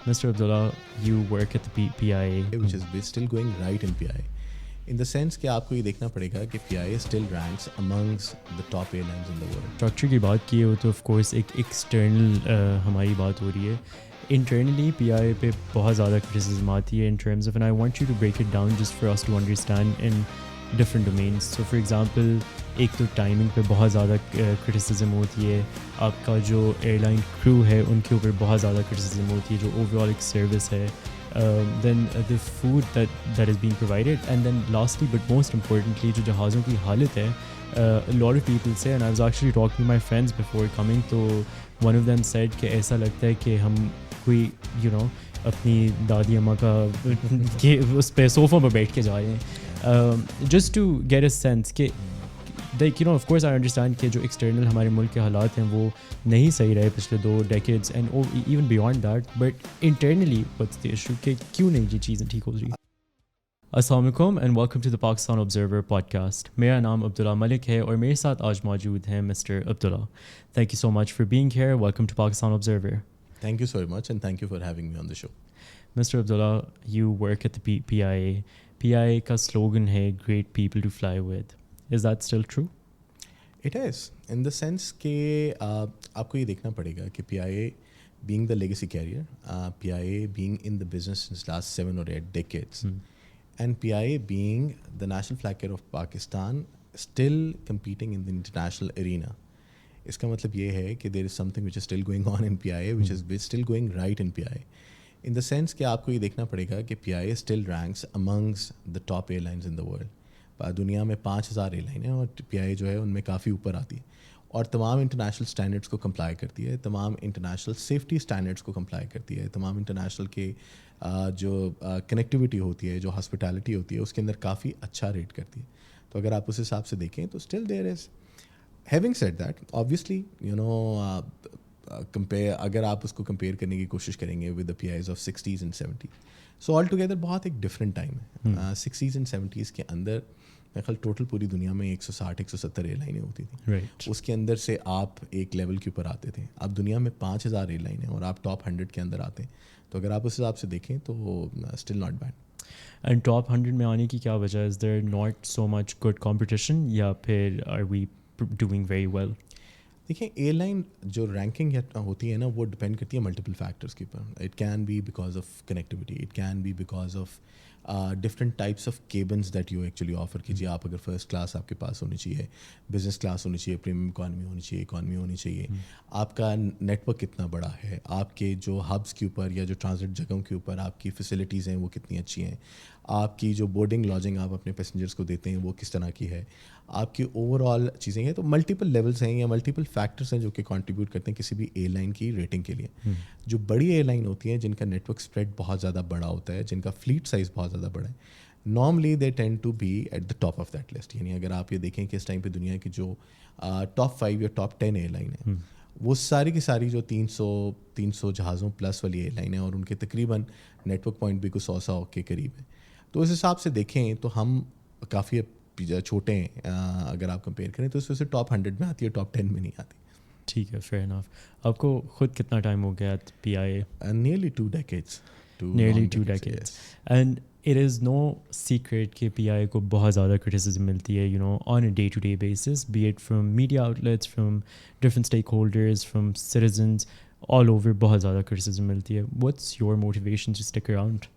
Mr. Abdullah, you work at the PIA. which is still going right in PIA. In the sense کہ آپ کو یہ دیکھنا پڑے گا کہ PIA still ranks amongst the top airlines in the world. Structure کی بات کی ہو تو آف کورس ایک ایکسٹرنل ہماری بات ہو رہی ہے. انٹرنلی پی آئی اے پہ بہت زیادہ کرٹیسزم آتی ہے in terms of and I want you to break it down just for us to understand in different domains. So for example ایک تو ٹائمنگ پہ بہت زیادہ کرٹیسزم ہوتی ہے. آپ کا جو ایئر لائن کرو ہے ان کے اوپر بہت زیادہ کرٹیسزم ہوتی ہے جو اوور آل ایک سروس ہے. Then the food that is being provided and then lastly but most importantly جو جہازوں کی حالت ہے. لاٹ آف پیپل سے and I was actually talking to my friends before coming تو ون آف دیم سیڈ کہ ایسا لگتا ہے کہ ہم کوئی اپنی دادی اماں کا کہ اس پہ صوفوں پہ بیٹھ کے جا رہے ہیں. Just to get a sense کہ آف کورس آئی انڈرسٹینڈ کہ جو ایکسٹرنل ہمارے ملک کے حالات ہیں وہ نہیں صحیح رہے پچھلے 2 decades and even beyond that, but internally what's the issue کہ کیوں نہیں یہ چیزیں ٹھیک ہو رہی. السلام علیکم and welcome to the Pakistan Observer podcast. میرا نام عبداللہ ملک ہے اور میرے ساتھ آج موجود ہیں Mr Abdullah. Thank you so much for being here. Welcome to Pakistan Observer. Thank you so much and thank you for having me on the show. Mr. Abdullah, you work at the PIA. PIA کا slogan ہے great people to fly with. Is that still true? It is, in the sense کہ آپ کو یہ دیکھنا پڑے گا کہ PIA being the legacy carrier, PIA being in the business since last 7 or 8 decades, and PIA being the national flag carrier of Pakistan, still competing in the international arena. اس کا مطلب یہ ہے کہ there is something which is still going on in PIA which is still going right in PIA. in the sense کہ آپ کو یہ دیکھنا پڑے گا کہ PIA still ranks amongst the top airlines in the world. دنیا میں 5000 air line ہیں اور PIA جو ہے ان میں کافی اوپر آتی ہے اور تمام انٹرنیشنل اسٹینڈرڈس کو کمپلائی کرتی ہے, تمام انٹرنیشنل سیفٹی اسٹینڈرڈس کو کمپلائی کرتی ہے, تمام انٹرنیشنل کے جو کنیکٹیوٹی ہوتی ہے, جو ہاسپٹیلٹی ہوتی ہے اس کے اندر کافی اچھا ریٹ کرتی ہے. تو اگر آپ اس حساب سے دیکھیں تو still there is. Having said that, obviously, اگر آپ اس کو کمپیئر کرنے کی کوشش کریں گے with the PIAs of 60s and 70s, so all together بہت ایک ڈفرینٹ ٹائم ہے. 60s and 70s کے اندر میرے خیال ٹوٹل پوری دنیا میں 160-170 ایئر لائنیں ہوتی تھیں. اس کے اندر سے آپ ایک لیول کے اوپر آتے تھے. اب دنیا میں 5000 ایئر لائن ہیں اور آپ ٹاپ 100 کے اندر آتے ہیں. تو اگر آپ اس حساب سے دیکھیں تو still not bad. And top 100 میں آنے کی کیا وجہ ہے؟ Is there not so much good competition یا پھر are we doing very well? دیکھیں ایئر لائن جو رینکنگ ہوتی ہے نا وہ ڈپینڈ کرتی ہے ملٹیپل فیکٹرس کے اوپر. It can be because of connectivity, it can be because of different types of cabins that you actually offer کیجیے. آپ اگر فرسٹ کلاس آپ کے پاس ہونی چاہیے, بزنس کلاس ہونی چاہیے, پریمیم اکانومی ہونی چاہیے, اکانومی ہونی چاہیے, آپ کا نیٹ ورک کتنا بڑا ہے, آپ کے جو ہبس کے اوپر یا جو ٹرانزٹ جگہوں کے اوپر آپ کی فیسلٹیز ہیں وہ کتنی اچھی ہیں, آپ کی جو بورڈنگ لاجنگ آپ اپنے پیسنجرس کو دیتے ہیں وہ کس طرح کی ہے, آپ کی اوور آل چیزیں ہیں. تو ملٹیپل لیولس ہیں یا ملٹیپل فیکٹرس ہیں جو کہ کنٹریبیوٹ کرتے ہیں کسی بھی ایئر لائن کی ریٹنگ کے لیے. جو بڑی ایئر لائن ہوتی ہیں جن کا نیٹ ورک اسپریڈ بہت زیادہ بڑا ہوتا ہے, جن کا فلیٹ سائز بہت زیادہ بڑا ہے, normally they tend to be at the top of that list. یعنی اگر آپ یہ دیکھیں کہ اس ٹائم پہ دنیا کی جو ٹاپ 5 یا ٹاپ 10 ایئر لائن ہیں وہ ساری کی ساری جو 300 جہازوں پلس والی ایئر لائن ہیں اور ان کے تقریباً نیٹ ورک پوائنٹ بھی کوئی 100 کے قریب ہے. تو اس حساب سے دیکھیں تو ہم کافی چھوٹے ہیں. اگر آپ کمپیئر کریں تو اس وجہ سے ٹاپ 100 میں آتی ہے, ٹاپ 10 میں نہیں آتی. ٹھیک ہے, فیئر انف. آپ کو خود کتنا ٹائم ہو گیا PIA? Nearly 2 decades. Nearly 2 decades. And it is no secret کہ PIA کو بہت زیادہ criticism ملتی ہے on a day-to-day basis, be it from media outlets, from different stakeholders, from citizens, all over. بہت زیادہ criticism ملتی ہے. What's your motivation to stick around?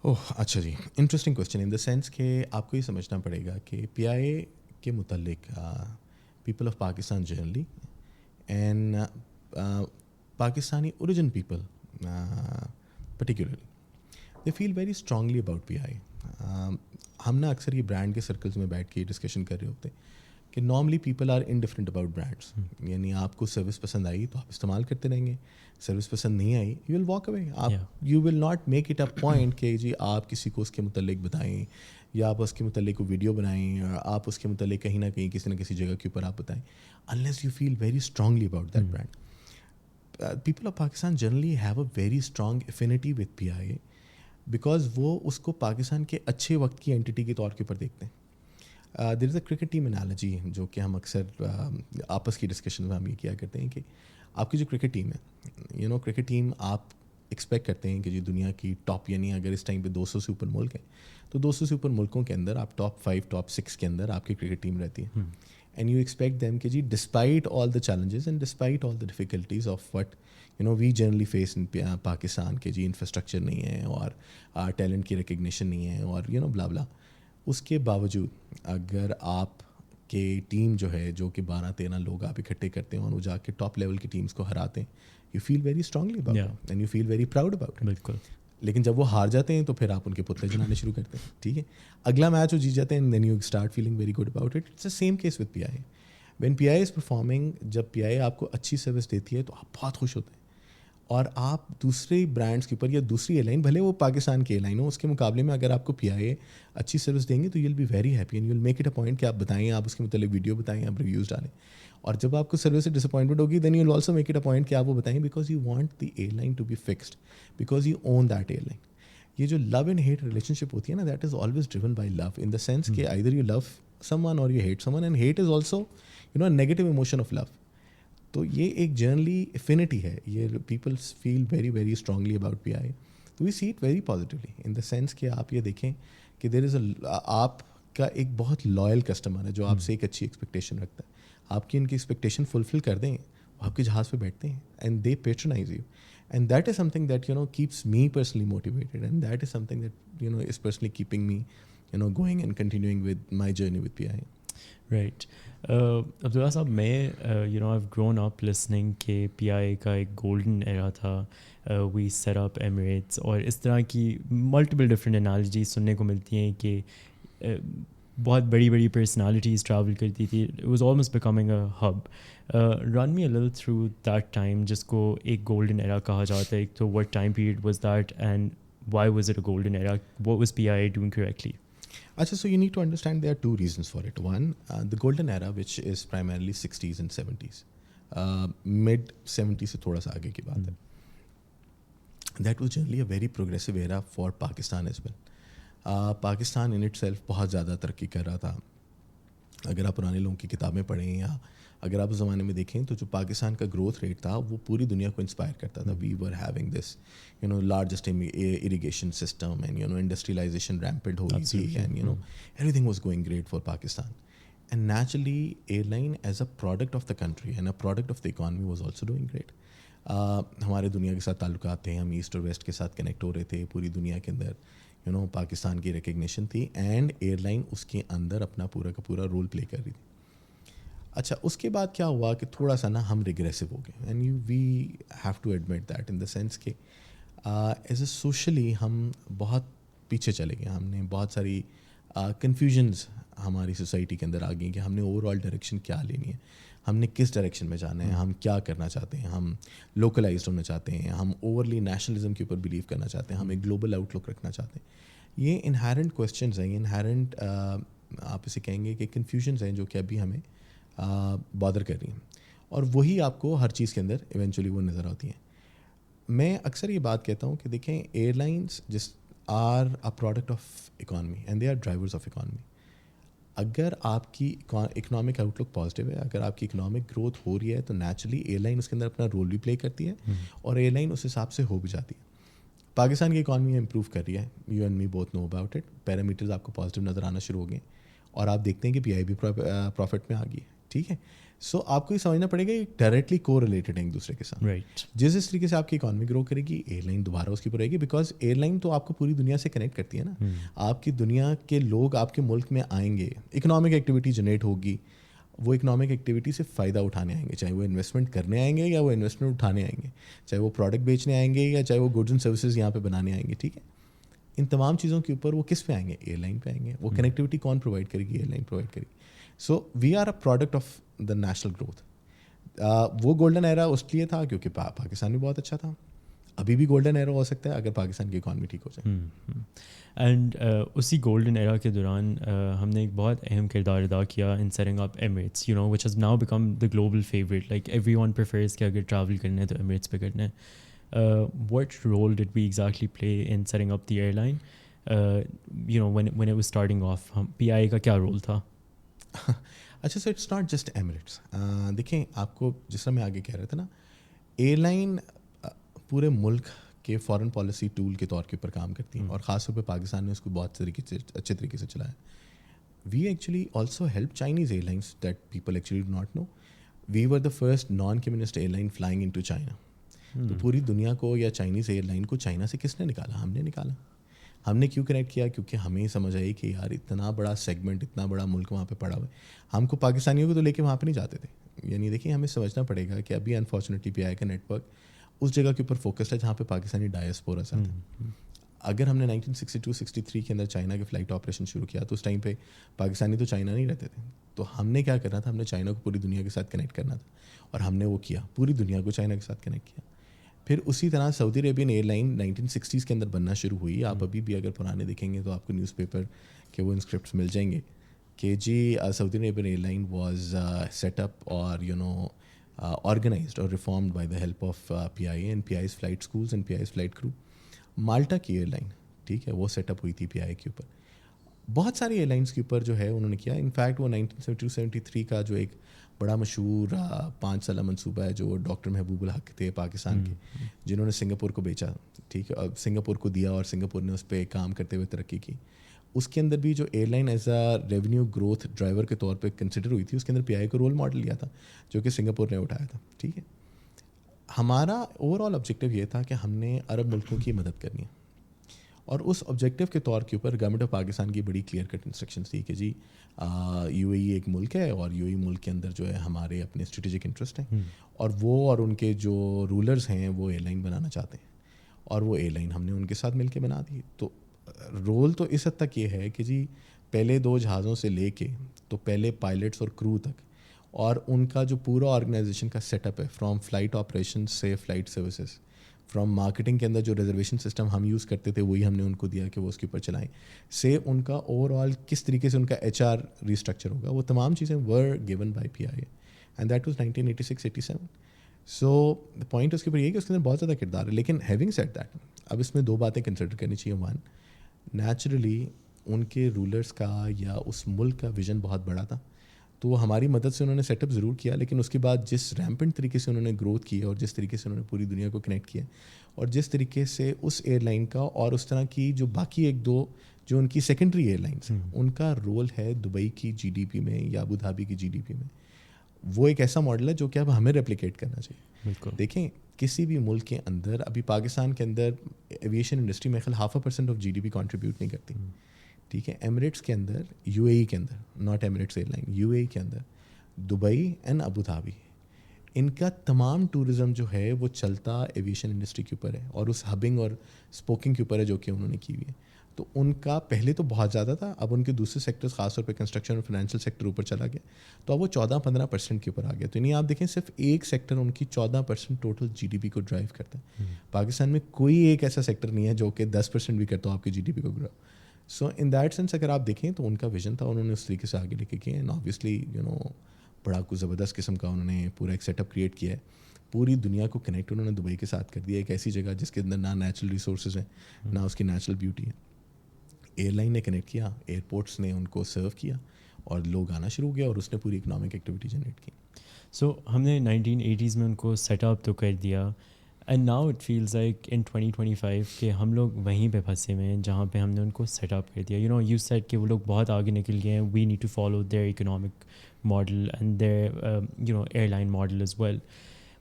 اچھا جی, interesting question. In the sense کہ آپ کو یہ سمجھنا پڑے گا کہ PIA کے متعلق people of Pakistan generally and Pakistani origin people particularly, they feel very strongly about PIA. ہم نا اکثر یہ برانڈ کے سرکلز میں بیٹھ کے ڈسکشن کر رہے ہوتے ہیں کہ normally people are indifferent about brands. یعنی آپ کو سروس پسند آئی تو آپ استعمال کرتے رہیں گے, سروس پسند نہیں آئی یو ول واک اوے. آپ you will not make it a point کہ جی آپ کسی کو اس کے متعلق بتائیں یا آپ اس کے متعلق ویڈیو بنائیں یا آپ اس کے متعلق کہیں نہ کہیں کسی نہ کسی جگہ کے اوپر آپ بتائیں, unless you feel very strongly about that brand. People of Pakistan generally have a very strong affinity with PIA because وہ اس کو پاکستان کے اچھے وقت کی اینٹی کے طور کے اوپر دیکھتے ہیں. دیر از اے کرکٹ ٹیم انالوجی جو کہ ہم اکثر آپس کی ڈسکشن میں ہم یہ کیا کرتے ہیں کہ آپ کی جو کرکٹ ٹیم ہے کرکٹ ٹیم آپ ایکسپیکٹ کرتے ہیں کہ جی دنیا کی ٹاپ یعنی اگر اس ٹائم پہ 200 سے اوپر ملک ہیں تو 200 سے اوپر ملکوں کے اندر آپ ٹاپ 5 ٹاپ 6 کے اندر آپ کی کرکٹ ٹیم رہتی ہے. اینڈ یو ایکسپیکٹ دیم کہ جی despite all the challenges and despite all the difficulties of what we generally face in Pakistan کے جی انفراسٹرکچر نہیں ہے اور ٹیلنٹ کی ریکگنیشن نہیں ہے اور بلا بلا, اس کے باوجود اگر آپ کہ ٹیم جو ہے جو کہ 12-13 لوگ آپ اکٹھے کرتے ہیں اور وہ جا کے ٹاپ لیول کی ٹیمس کو ہراتے ہیں, you feel very strongly about it and you feel very proud about it. بالکل. لیکن جب وہ ہار جاتے ہیں تو پھر آپ ان کے پتلے جلانے شروع کرتے ہیں, ٹھیک ہے. اگلا میچ وہ جیت جاتے ہیں, then you start feeling very good about it. It's the same case with P I. When P I is performing, جب پی آئی آپ کو اچھی سروس دیتی ہے تو آپ بہت خوش ہوتے ہیں, اور آپ دوسری برانڈس کے اوپر یا دوسری ایئر لائن بھلے وہ پاکستان کی ایئر لائن ہو اس کے مقابلے میں اگر آپ کو پی آئی اے اچھی سروس دیں گے تو you will be very happy and you will make it a point کہ آپ بتائیں, آپ اس کے متعلق ویڈیو بتائیں, آپ ریویوز ڈالیں. اور جب آپ کو سروس سے ڈس اپوائنٹمنٹ ہوگی then you will also make it a point کہ آپ وہ بتائیں, because you want the airline to be fixed, because you own that airline. یہ جو love and hate relationship ہوتی ہے نا, that is always driven by love, in the sense کہ either you love someone or you hate someone, and hate is also negative emotion of love. تو یہ ایک generally affinity ہے, یہ peoples feel very very strongly about P I. تو we see it very positively in the sense کہ آپ یہ دیکھیں کہ دیر از آپ کا ایک بہت لائل کسٹمر ہے جو آپ سے ایک اچھی ایکسپیکٹیشن رکھتا ہے. آپ کی ان کی ایکسپیکٹیشن فلفل کر دیں, وہ آپ کے جہاز پہ بیٹھتے ہیں and they patronise you, and that is something that keeps me personally motivated, and that is something that is personally keeping me going and continuing with my journey with P I. Right. Abdullah Sahab, میں I grown up listening کہ پی آئی کا ایک golden ایرا تھا, وی set up Emirates, اور اس طرح کی multiple different analogies سننے کو ملتی ہیں کہ بہت بڑی بڑی پرسنالٹیز ٹریول کرتی تھی. It was almost becoming a hub. Run me a little through that time جس کو ایک گولڈن ایرا کہا جاتا ہے. ایک تو what time period was that and Y was it a golden era, what was P I doing correctly? Achha, so you need to understand there are two reasons for it. One, the golden era, which is primarily 60s and 70s. Mid 70s se thoda sa aage ki baat hai. That was generally a very progressive era for Pakistan as well. Pakistan in itself بہت زیادہ ترقی کر رہا تھا. اگر آپ پرانے لوگوں کی کتابیں پڑھیں یا اگر آپ اس زمانے میں دیکھیں تو جو پاکستان کا گروتھ ریٹ تھا وہ پوری دنیا کو انسپائر کرتا تھا. We were having this largest irrigation system and industrialization ramped ہو رہی تھی, and everything was going great for Pakistan. And naturally airline as a product of the country and a product of the economy was also doing great. ہمارے دنیا کے ساتھ تعلقات تھے, ہم ایسٹ اور ویسٹ کے ساتھ کنیکٹ ہو رہے تھے, پوری دنیا کے اندر پاکستان کی ریکگنیشن تھی, اینڈ ایئر لائن اس کے اندر اپنا پورا کا پورا رول پلے کر رہی تھی. اچھا, اس کے بعد کیا ہوا کہ تھوڑا سا نا ہم ریگریسو ہو گئے, and we have to admit that in the sense کہ ایز اے سوشلی ہم بہت پیچھے چلے گئے. ہم نے بہت ساری کنفیوژنز ہماری سوسائٹی کے اندر آ گئی کہ ہم نے اوور آل ڈائریکشن کیا لینی ہے, ہم نے کس ڈائریکشن میں جانا ہے, ہم کیا کرنا چاہتے ہیں, ہم لوکلائزڈ ہونا چاہتے ہیں, ہم اوورلی نیشنلزم کے اوپر بلیو کرنا چاہتے ہیں, ہم ایک گلوبل آؤٹ لک رکھنا چاہتے ہیں. یہ انہیرنٹ کویسچنز ہیں, یہ انہیرنٹ آپ اسے کہیں گے کہ کنفیوژنز ہیں جو کہ ابھی ہمیں بادر کر رہی ہیں, اور وہی آپ کو ہر چیز کے اندر ایونچولی وہ نظر آتی ہیں. میں اکثر یہ بات کہتا ہوں کہ دیکھیں ایئر لائنس جس are a product of economy and they are drivers of economy. اگر آپ کی اکنامک آؤٹ لک پازیٹیو ہے, اگر آپ کی اکنامک گروتھ ہو رہی ہے تو نیچرلی ایئر لائن اس کے اندر اپنا رول بھی پلے کرتی ہے, اور ایئر لائن اس حساب سے ہو بھی جاتی ہے. پاکستان کی اکانمی امپروو کر رہی ہے, you and me both know about it. Parameters آپ کو پازیٹیو نظر آنا شروع ہو گئے, اور آپ دیکھتے ہیں کہ پی آئی بھی پروفٹ میں آ گئی ہے, ٹھیک ہے. سو آپ کو یہ سمجھنا پڑے گا یہ ڈائریکٹلی کو ریلیٹڈ ہیں ایک دوسرے کے ساتھ. رائٹ. جس طریقے سے آپ کی اکانمی گرو کرے گی, ایئر لائن دوبارہ اس کی پر رہے گی, بیکاز ایئر لائن تو آپ کو پوری دنیا سے کنیکٹ کرتی ہے نا. آپ کی دنیا کے لوگ آپ کے ملک میں آئیں گے, اکنامک ایکٹیویٹی جنریٹ ہوگی, وہ اکنامک ایکٹیویٹی سے فائدہ اٹھانے آئیں گے, چاہے وہ انویسٹمنٹ کرنے آئیں گے یا وہ انویسٹمنٹ اٹھانے آئیں گے, چاہے وہ پروڈکٹ بیچنے آئیں گے یا چاہے وہ گڈز اینڈ سروسز یہاں پہ بنانے آئیں گے, ٹھیک ہے. ان تمام چیزوں کے اوپر وہ کس پہ آئیں گے؟ ایئر لائن پہ آئیں گے. وہ کنیکٹیوٹی کون پرووائڈ کرے گی؟ ایئر لائن پرووائڈ کرے گی. So we are a product of the national growth. وہ گولڈن ایرا اس لیے تھا کیونکہ پاکستان بھی بہت اچھا تھا. ابھی بھی گولڈن ایرا ہو سکتا ہے اگر پاکستان کی اکانومی ٹھیک ہو جائے. اینڈ اسی گولڈن ایرا کے دوران ہم نے ایک بہت اہم کردار ادا کیا in setting up Emirates, which has now become the global favourite. Like everyone prefers کہ اگر ٹریول کرنا ہے تو ایمریٹس پہ کرنا ہے. What role did we exactly play in setting up the airline? When it was starting off, PIA کا کیا رول تھا؟ اچھا, so it's not just Emirates. دیکھیں آپ کو جس طرح میں آگے کہہ رہا تھا نا, ایئر لائن پورے ملک کہ فارن پالیسی ٹول کے طور کے اوپر کام کرتی ہیں, اور خاص طور پہ پاکستان نے اس کو بہت اچھے طریقے سے چلایا. We actually also help Chinese airlines that people actually do not know. We were the first non communist airline flying into China. تو پوری دنیا کو یا چائنیز ایئر لائن کو چائنا سے کس نے نکالا؟ ہم نے نکالا. ہم نے کیوں کنیکٹ کیا؟ کیونکہ ہمیں سمجھ آئی کہ یار اتنا بڑا سیگمنٹ, اتنا بڑا ملک وہاں پہ پڑا ہوا ہے, ہم کو پاکستانیوں کو تو لے کے وہاں پہ نہیں جاتے تھے. یعنی دیکھیں ہمیں سمجھنا پڑے گا کہ ابھی انفارچونیٹلی پی آئی کا نیٹ ورک اس جگہ کے اوپر فوکسڈ ہے جہاں پہ پاکستانی ڈائسپورا سے آتے ہیں. اگر ہم نے 1962-63 کے اندر چائنا کے فلائٹ آپریشن شروع کیا تو اس ٹائم پہ پاکستانی تو چائنا نہیں رہتے تھے. تو ہم نے کیا کرنا تھا, ہم نے چائنا کو پوری دنیا کے ساتھ کنیکٹ کرنا تھا, اور ہم نے وہ کیا, پوری دنیا کو چائنا کے ساتھ کنیکٹ کیا. پھر اسی طرح سعودی عربین ایئر لائن 1960s کے اندر بننا شروع ہوئی. آپ ابھی بھی اگر پرانے دیکھیں گے تو آپ کو نیوز پیپر کے وہ انسکرپٹس مل جائیں گے کہ جی Saudi Arabian airline was set up اور آرگنائزڈ اور reformed by the help of P I A and P I S flight schools and P I S flight crew. Malta کی ایئر لائن, ٹھیک ہے, وہ set up ہوئی تھی پی آئی کے اوپر. بہت ساری ایئر لائنس کے اوپر جو ہے انہوں نے کیا. انفیکٹ وہ 1972-73 کا جو ایک بڑا مشہور 5 سالہ منصوبہ ہے جو ڈاکٹر محبوب الحق تھے پاکستان کے, جنہوں نے سنگاپور کو بیچا, ٹھیک ہے, سنگاپور کو دیا اور سنگاپور نے اس پہ کام کرتے ہوئے ترقی کی. اس کے اندر بھی جو airline as a revenue growth driver کے طور پہ کنسیڈر ہوئی تھی, اس کے اندر پی آئی کو رول ماڈل لیا تھا جو کہ سنگاپور نے اٹھایا تھا. ٹھیک ہے, ہمارا اوور آل آبجیکٹیو یہ تھا کہ ہم نے عرب ملکوں کی مدد کرنی ہے, اور اس آبجیکٹیو کے طور کے اوپر گورنمنٹ آف پاکستان کی بڑی کلیئر کٹ انسٹرکشنز تھی کہ جی یو اے ای ایک ملک ہے, اور یو اے ای ملک کے اندر جو ہے ہمارے اپنے اسٹریٹجک انٹرسٹ ہیں, اور وہ اور ان کے جو رولرز ہیں وہ ایئر لائن بنانا چاہتے ہیں, اور وہ ایئر لائن ہم نے ان کے ساتھ مل کے بنا دی. تو رول تو اس حد تک یہ ہے کہ جی پہلے 2 جہازوں سے لے کے تو پہلے پائلٹس اور کرو تک, اور ان کا جو پورا آرگنائزیشن کا سیٹ اپ ہے, فرام فلائٹ آپریشن سے فلائٹ سروسز, فرام مارکیٹنگ کے اندر جو ریزرویشن سسٹم ہم یوز کرتے تھے وہی ہم نے ان کو دیا کہ وہ اس کے اوپر چلائیں, سے ان کا اوور آل کس طریقے سے ان کا ایچ آر ریسٹرکچر ہوگا, وہ تمام چیزیں were given by P I A, and that was 1986-87. So point اس کے اوپر یہ کہ اس کے اندر بہت زیادہ کردار ہے. لیکن ہیونگ سیڈ دیٹ, اب اس میں 2 باتیں کنسیڈر کرنی چاہیے. 1, نیچرلی ان کے رولرس کا یا اس ملک کا ویژن بہت بڑا تھا, تو ہماری مدد سے انہوں نے سیٹ اپ ضرور کیا, لیکن اس کے بعد جس ریمپنٹ طریقے سے انہوں نے گروتھ کی, اور جس طریقے سے انہوں نے پوری دنیا کو کنیکٹ کیا, اور جس طریقے سے اس ایئر لائن کا اور اس طرح کی جو باقی 1-2 جو ان کی سیکنڈری ایئر لائنس ہیں ان کا رول ہے دبئی کی جی ڈی پی میں یا ابو دھابی کی جی ڈی پی میں, وہ ایک ایسا ماڈل ہے جو کہ اب ہمیں ریپلیکیٹ کرنا چاہیے. بالکل. دیکھیں کسی بھی ملک کے اندر, ابھی پاکستان کے اندر ایویشن انڈسٹری میں خیال 0.5% of G D P contribute نہیں کرتی, ٹھیک ہے. ایمریٹس کے اندر, یو اے ای کے اندر, not Emirates airline, U A E کے اندر دبئی اینڈ ابو دھابی, ان کا تمام ٹورزم جو ہے وہ چلتا ایویشن انڈسٹری کے اوپر ہے, اور اس ہبنگ اور اسپوکنگ کے اوپر ہے جو کہ انہوں نے کی ہوئی ہے. تو ان کا پہلے تو بہت زیادہ تھا, اب ان کے دوسرے سیکٹرز خاص طور پہ کنسٹرکشن اور فائنینشیل سیکٹر اوپر چلا گیا, تو اب وہ 14-15% کے اوپر آ گیا. تو نہیں آپ دیکھیں صرف ایک سیکٹر ان کی 14% ٹوٹل جی ڈی پی کو ڈرائیو کرتا ہے. پاکستان میں کوئی ایک ایسا سیکٹر نہیں ہے جو کہ 10% بھی کرتا ہو آپ کی جی ڈی پی کو گرو. سو ان دیٹ سینس اگر آپ دیکھیں تو ان کا ویژن تھا, انہوں نے اس طریقے سے آگے لے کے کیا, اینڈ اوبیسلی بڑا کچھ زبردست قسم کا انہوں نے پورا ایک سیٹ اپ کریٹ کیا ہے. پوری دنیا کو کنیکٹ انہوں نے دبئی کے ساتھ کر دیا, ایک ایسی جگہ جس کے اندر نہ نیچرل ریسورسز ہیں نہ اس کی نیچرل بیوٹی ہے. ایئر لائن نے کنیکٹ کیا, ایئرپورٹس نے ان کو سرو کیا, اور لوگ آنا شروع ہو گیا, اور اس نے پوری اکنامک ایکٹیویٹی جنریٹ کی. سو ہم نے 1980s میں ان کو سیٹ اپ تو کر دیا, and now it feels like in 2025 کہ ہم لوگ وہیں پہ پھنسے ہوئے ہیں جہاں پہ ہم نے ان کو سیٹ اپ کر دیا. یو سیٹ کہ وہ لوگ بہت آگے نکل گئے ہیں, we need to follow their economic model and their airline model as well.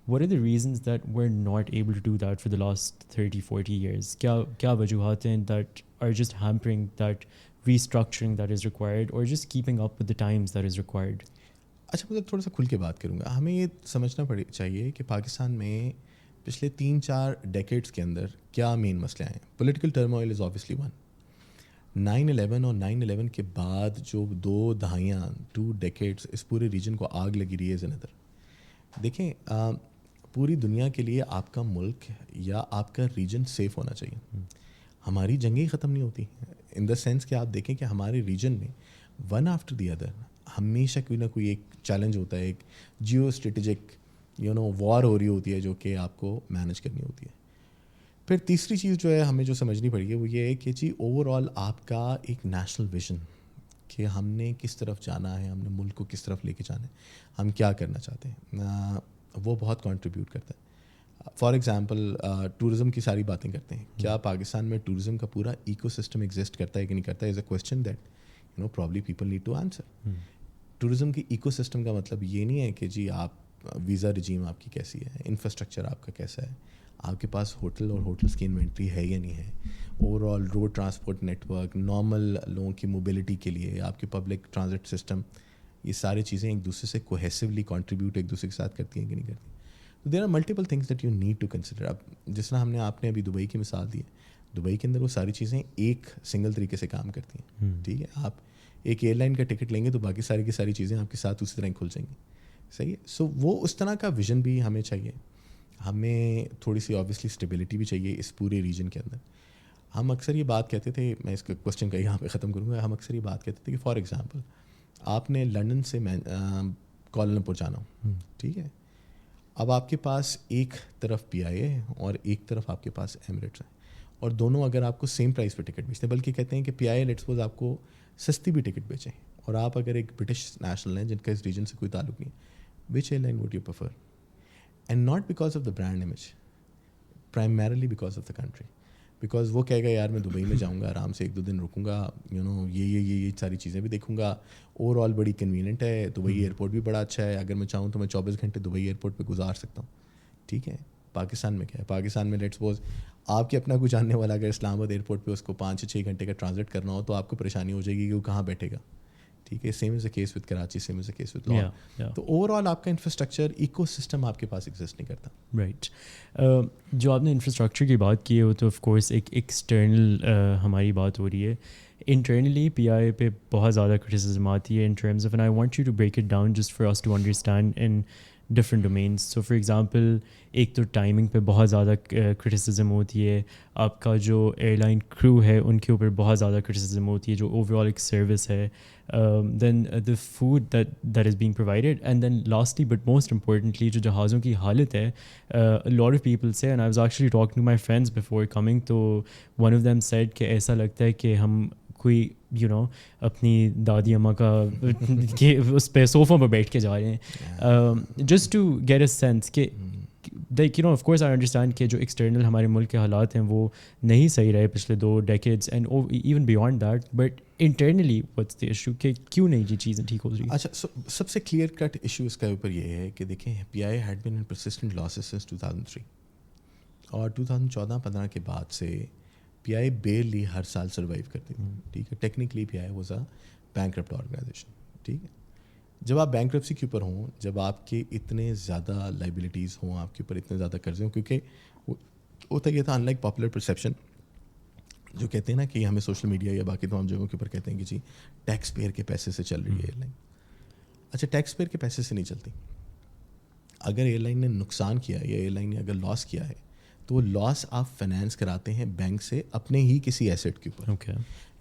What are the reasons that we're not able to do that for the last 30-40 years? kya wajuhat hain that are just hampering that restructuring that is required, or just keeping up with the times that is required? اچھا مطلب تھوڑا سا کھل کے بات کروں گا. ہمیں یہ سمجھنا چاہیے کہ پاکستان میں پچھلے 3-4 ڈیکیڈس کے اندر کیا مین مسئلے ہیں. Political turmoil is obviously one. 9/11 اور 9/11 کے بعد جو 2 دہائیاں 2 ڈیکیڈس اس پورے ریجن کو آگ لگی رہی ہے. زندر دیکھیں پوری دنیا کے لیے آپ کا ملک یا آپ کا ریجن سیف ہونا چاہیے. ہماری جنگیں ختم نہیں ہوتی ان دا سینس کہ آپ دیکھیں کہ ہمارے ریجن میں ون آفٹر دی ادر ہمیشہ کوئی نہ کوئی ایک چیلنج ہوتا ہے, ایک جیو اسٹریٹجک وار ہو رہی ہوتی ہے جو کہ آپ کو مینیج کرنی ہوتی ہے. پھر تیسری چیز جو ہے ہمیں جو سمجھنی پڑے گی وہ یہ ہے کہ جی اوور آل آپ کا ایک نیشنل ویژن کہ ہم نے کس طرف جانا ہے, ہم نے ملک کو کس طرف لے کے جانا ہے, ہم کیا کرنا چاہتے ہیں, وہ بہت کنٹریبیوٹ کرتا ہے. فار ایگزامپل ٹورزم کی ساری باتیں کرتے ہیں. کیا پاکستان میں ٹورزم کا پورا ایکو سسٹم ایگزسٹ کرتا ہے کہ نہیں کرتا ہے؟ Is a question that probably people need to answer. Tourism کی ایکو سسٹم کا مطلب یہ نہیں ہے کہ جی آپ ویزا رجیم آپ کی کیسی ہے, انفراسٹرکچر آپ کا کیسا ہے, آپ کے پاس ہوٹل اور ہوٹلس کی انوینٹری ہے یا نہیں ہے, overall road transport network, normal لوگوں کی موبلٹی کے لیے آپ کے پبلک ٹرانزٹ سسٹم, یہ ساری چیزیں ایک دوسرے سے کوہیسولی کنٹریبیوٹ ایک دوسرے کے ساتھ کرتی ہیں کہ نہیں کرتی. There are multiple things that you need to consider. اب جس طرح آپ نے ابھی دبئی کی مثال دی ہے, دبئی کے اندر وہ ساری چیزیں ایک سنگل طریقے سے کام کرتی ہیں. ٹھیک ہے, آپ ایک ایئر لائن کا ٹکٹ لیں گے تو باقی ساری کی ساری چیزیں آپ کے ساتھ اسی طرح کھل جائیں گی. صحیح ہے. سو وہ اس طرح کا ویژن بھی ہمیں چاہیے. ہمیں تھوڑی سی آبویسلی اسٹیبلٹی بھی چاہیے اس پورے ریجن کے اندر. ہم اکثر یہ بات کہتے تھے, میں اس کا کوشچن کا یہاں پہ ختم کروں گا, ہم اکثر یہ بات کہتے تھے کہ فار ایگزامپل آپ نے لنڈن سے کوالالمپور جانا ہو, ٹھیک ہے, اب آپ کے پاس ایک طرف پی آئی اے اور ایک طرف آپ کے پاس ایمریٹس ہیں, اور دونوں اگر آپ کو سیم پرائز پہ ٹکٹ بیچتے ہیں, بلکہ کہتے ہیں کہ پی آئی اے لیٹس سپوز آپ کو سستی بھی ٹکٹ بیچیں, اور آپ اگر ایک برٹش نیشنل ہیں جن کا اس ریجن سے کوئی تعلق نہیں, which airline would you prefer? And not because of the brand image, primarily because of the country. Because وہ کہے گا یار میں دبئی میں جاؤں گا, آرام سے 1-2 دن رکوں گا, یہ ساری چیزیں بھی دیکھوں گا, اوور آل بڑی کنوینئنٹ ہے, دبئی ایئرپورٹ بھی بڑا اچھا ہے, اگر میں چاہوں تو میں 24 گھنٹے دبئی ایئرپورٹ پہ گزار سکتا ہوں. ٹھیک ہے. پاکستان میں کیا ہے, پاکستان میں لیٹس سپوز آپ کے اپنا کوئی جاننے والا اگر اسلام آباد ایئرپورٹ پہ اس کو 5-6 گھنٹے کا ٹرانزٹ کرنا ہو تو آپ کو پریشانی ہو جائے گی کہ وہ کہاں بیٹھے گا. ٹھیک ہے. Same is a case with Karachi, same is a case with Lahore. تو اوور آل آپ کا انفراسٹرکچر ایکو سسٹم آپ کے پاس ایگزسٹ نہیں کرتا. رائٹ. جو آپ نے انفراسٹرکچر کی بات کی ہے وہ تو آف کورس ایک ایکسٹرنل ہماری بات ہو رہی ہے. انٹرنلی پی آئی اے پہ بہت زیادہ کرٹیسزم آتی ہے in terms of, and I want you to break it down just for us to understand in different domains. So for example ایک تو ٹائمنگ پہ بہت زیادہ کرٹیسزم ہوتی ہے, آپ کا جو ایئر لائن کرو ہے ان کے اوپر بہت زیادہ کرٹیسزم ہوتی ہے, جو اوور آل ایک سروس ہے, then the food that is being provided, and then lastly but most importantly جو جہازوں کی حالت ہے. لاٹ آف پیپل سے, and I was actually talking to my friends before coming, تو ون آف دیم سیڈ کہ ایسا لگتا ہے کہ ہم کوئی اپنی دادی اماں کا کہ اس پہ صوفوں پہ بیٹھ کے جا رہے ہیں, just to get a sense کہ آف کورس آئی انڈرسٹینڈ کہ جو ایکسٹرنل ہمارے ملک کے حالات ہیں وہ نہیں صحیح رہے پچھلے 2 decades and even beyond that, but internally what's the issue کہ کیوں نہیں یہ چیزیں ٹھیک ہو رہی؟ اچھا, سب سے کلیئر کٹ ایشو اس کے اوپر یہ ہے کہ دیکھیں P I A had been in persistent losses since 2003, اور 2014-15 کے بعد سے پی آئی اے بیرلی ہر سال سروائیو کرتی تھی. ٹھیک ہے. Technically P I A was a bankrupt organisation. ٹھیک ہے. جب آپ بینکرپسی کے اوپر ہوں, جب آپ کے اتنے زیادہ لائبلٹیز ہوں, آپ کے اوپر اتنے زیادہ قرضے ہوں, کیونکہ ہوتا یہ تھا ان لائک پاپولر پرسیپشن جو کہتے ہیں نا کہ ہمیں سوشل میڈیا یا باقی تمام جگہوں کے اوپر کہتے ہیں کہ جی ٹیکس پیئر کے پیسے سے چل رہی ہے ایئر لائن. اچھا, ٹیکس پیئر کے پیسے سے نہیں چلتی. اگر ایئر لائن نے نقصان کیا ہے یا ایئر لائن نے اگر لاس کیا ہے تو وہ لاس آپ فائنینس کراتے ہیں بینک سے اپنے ہی کسی ایسٹ کے اوپر.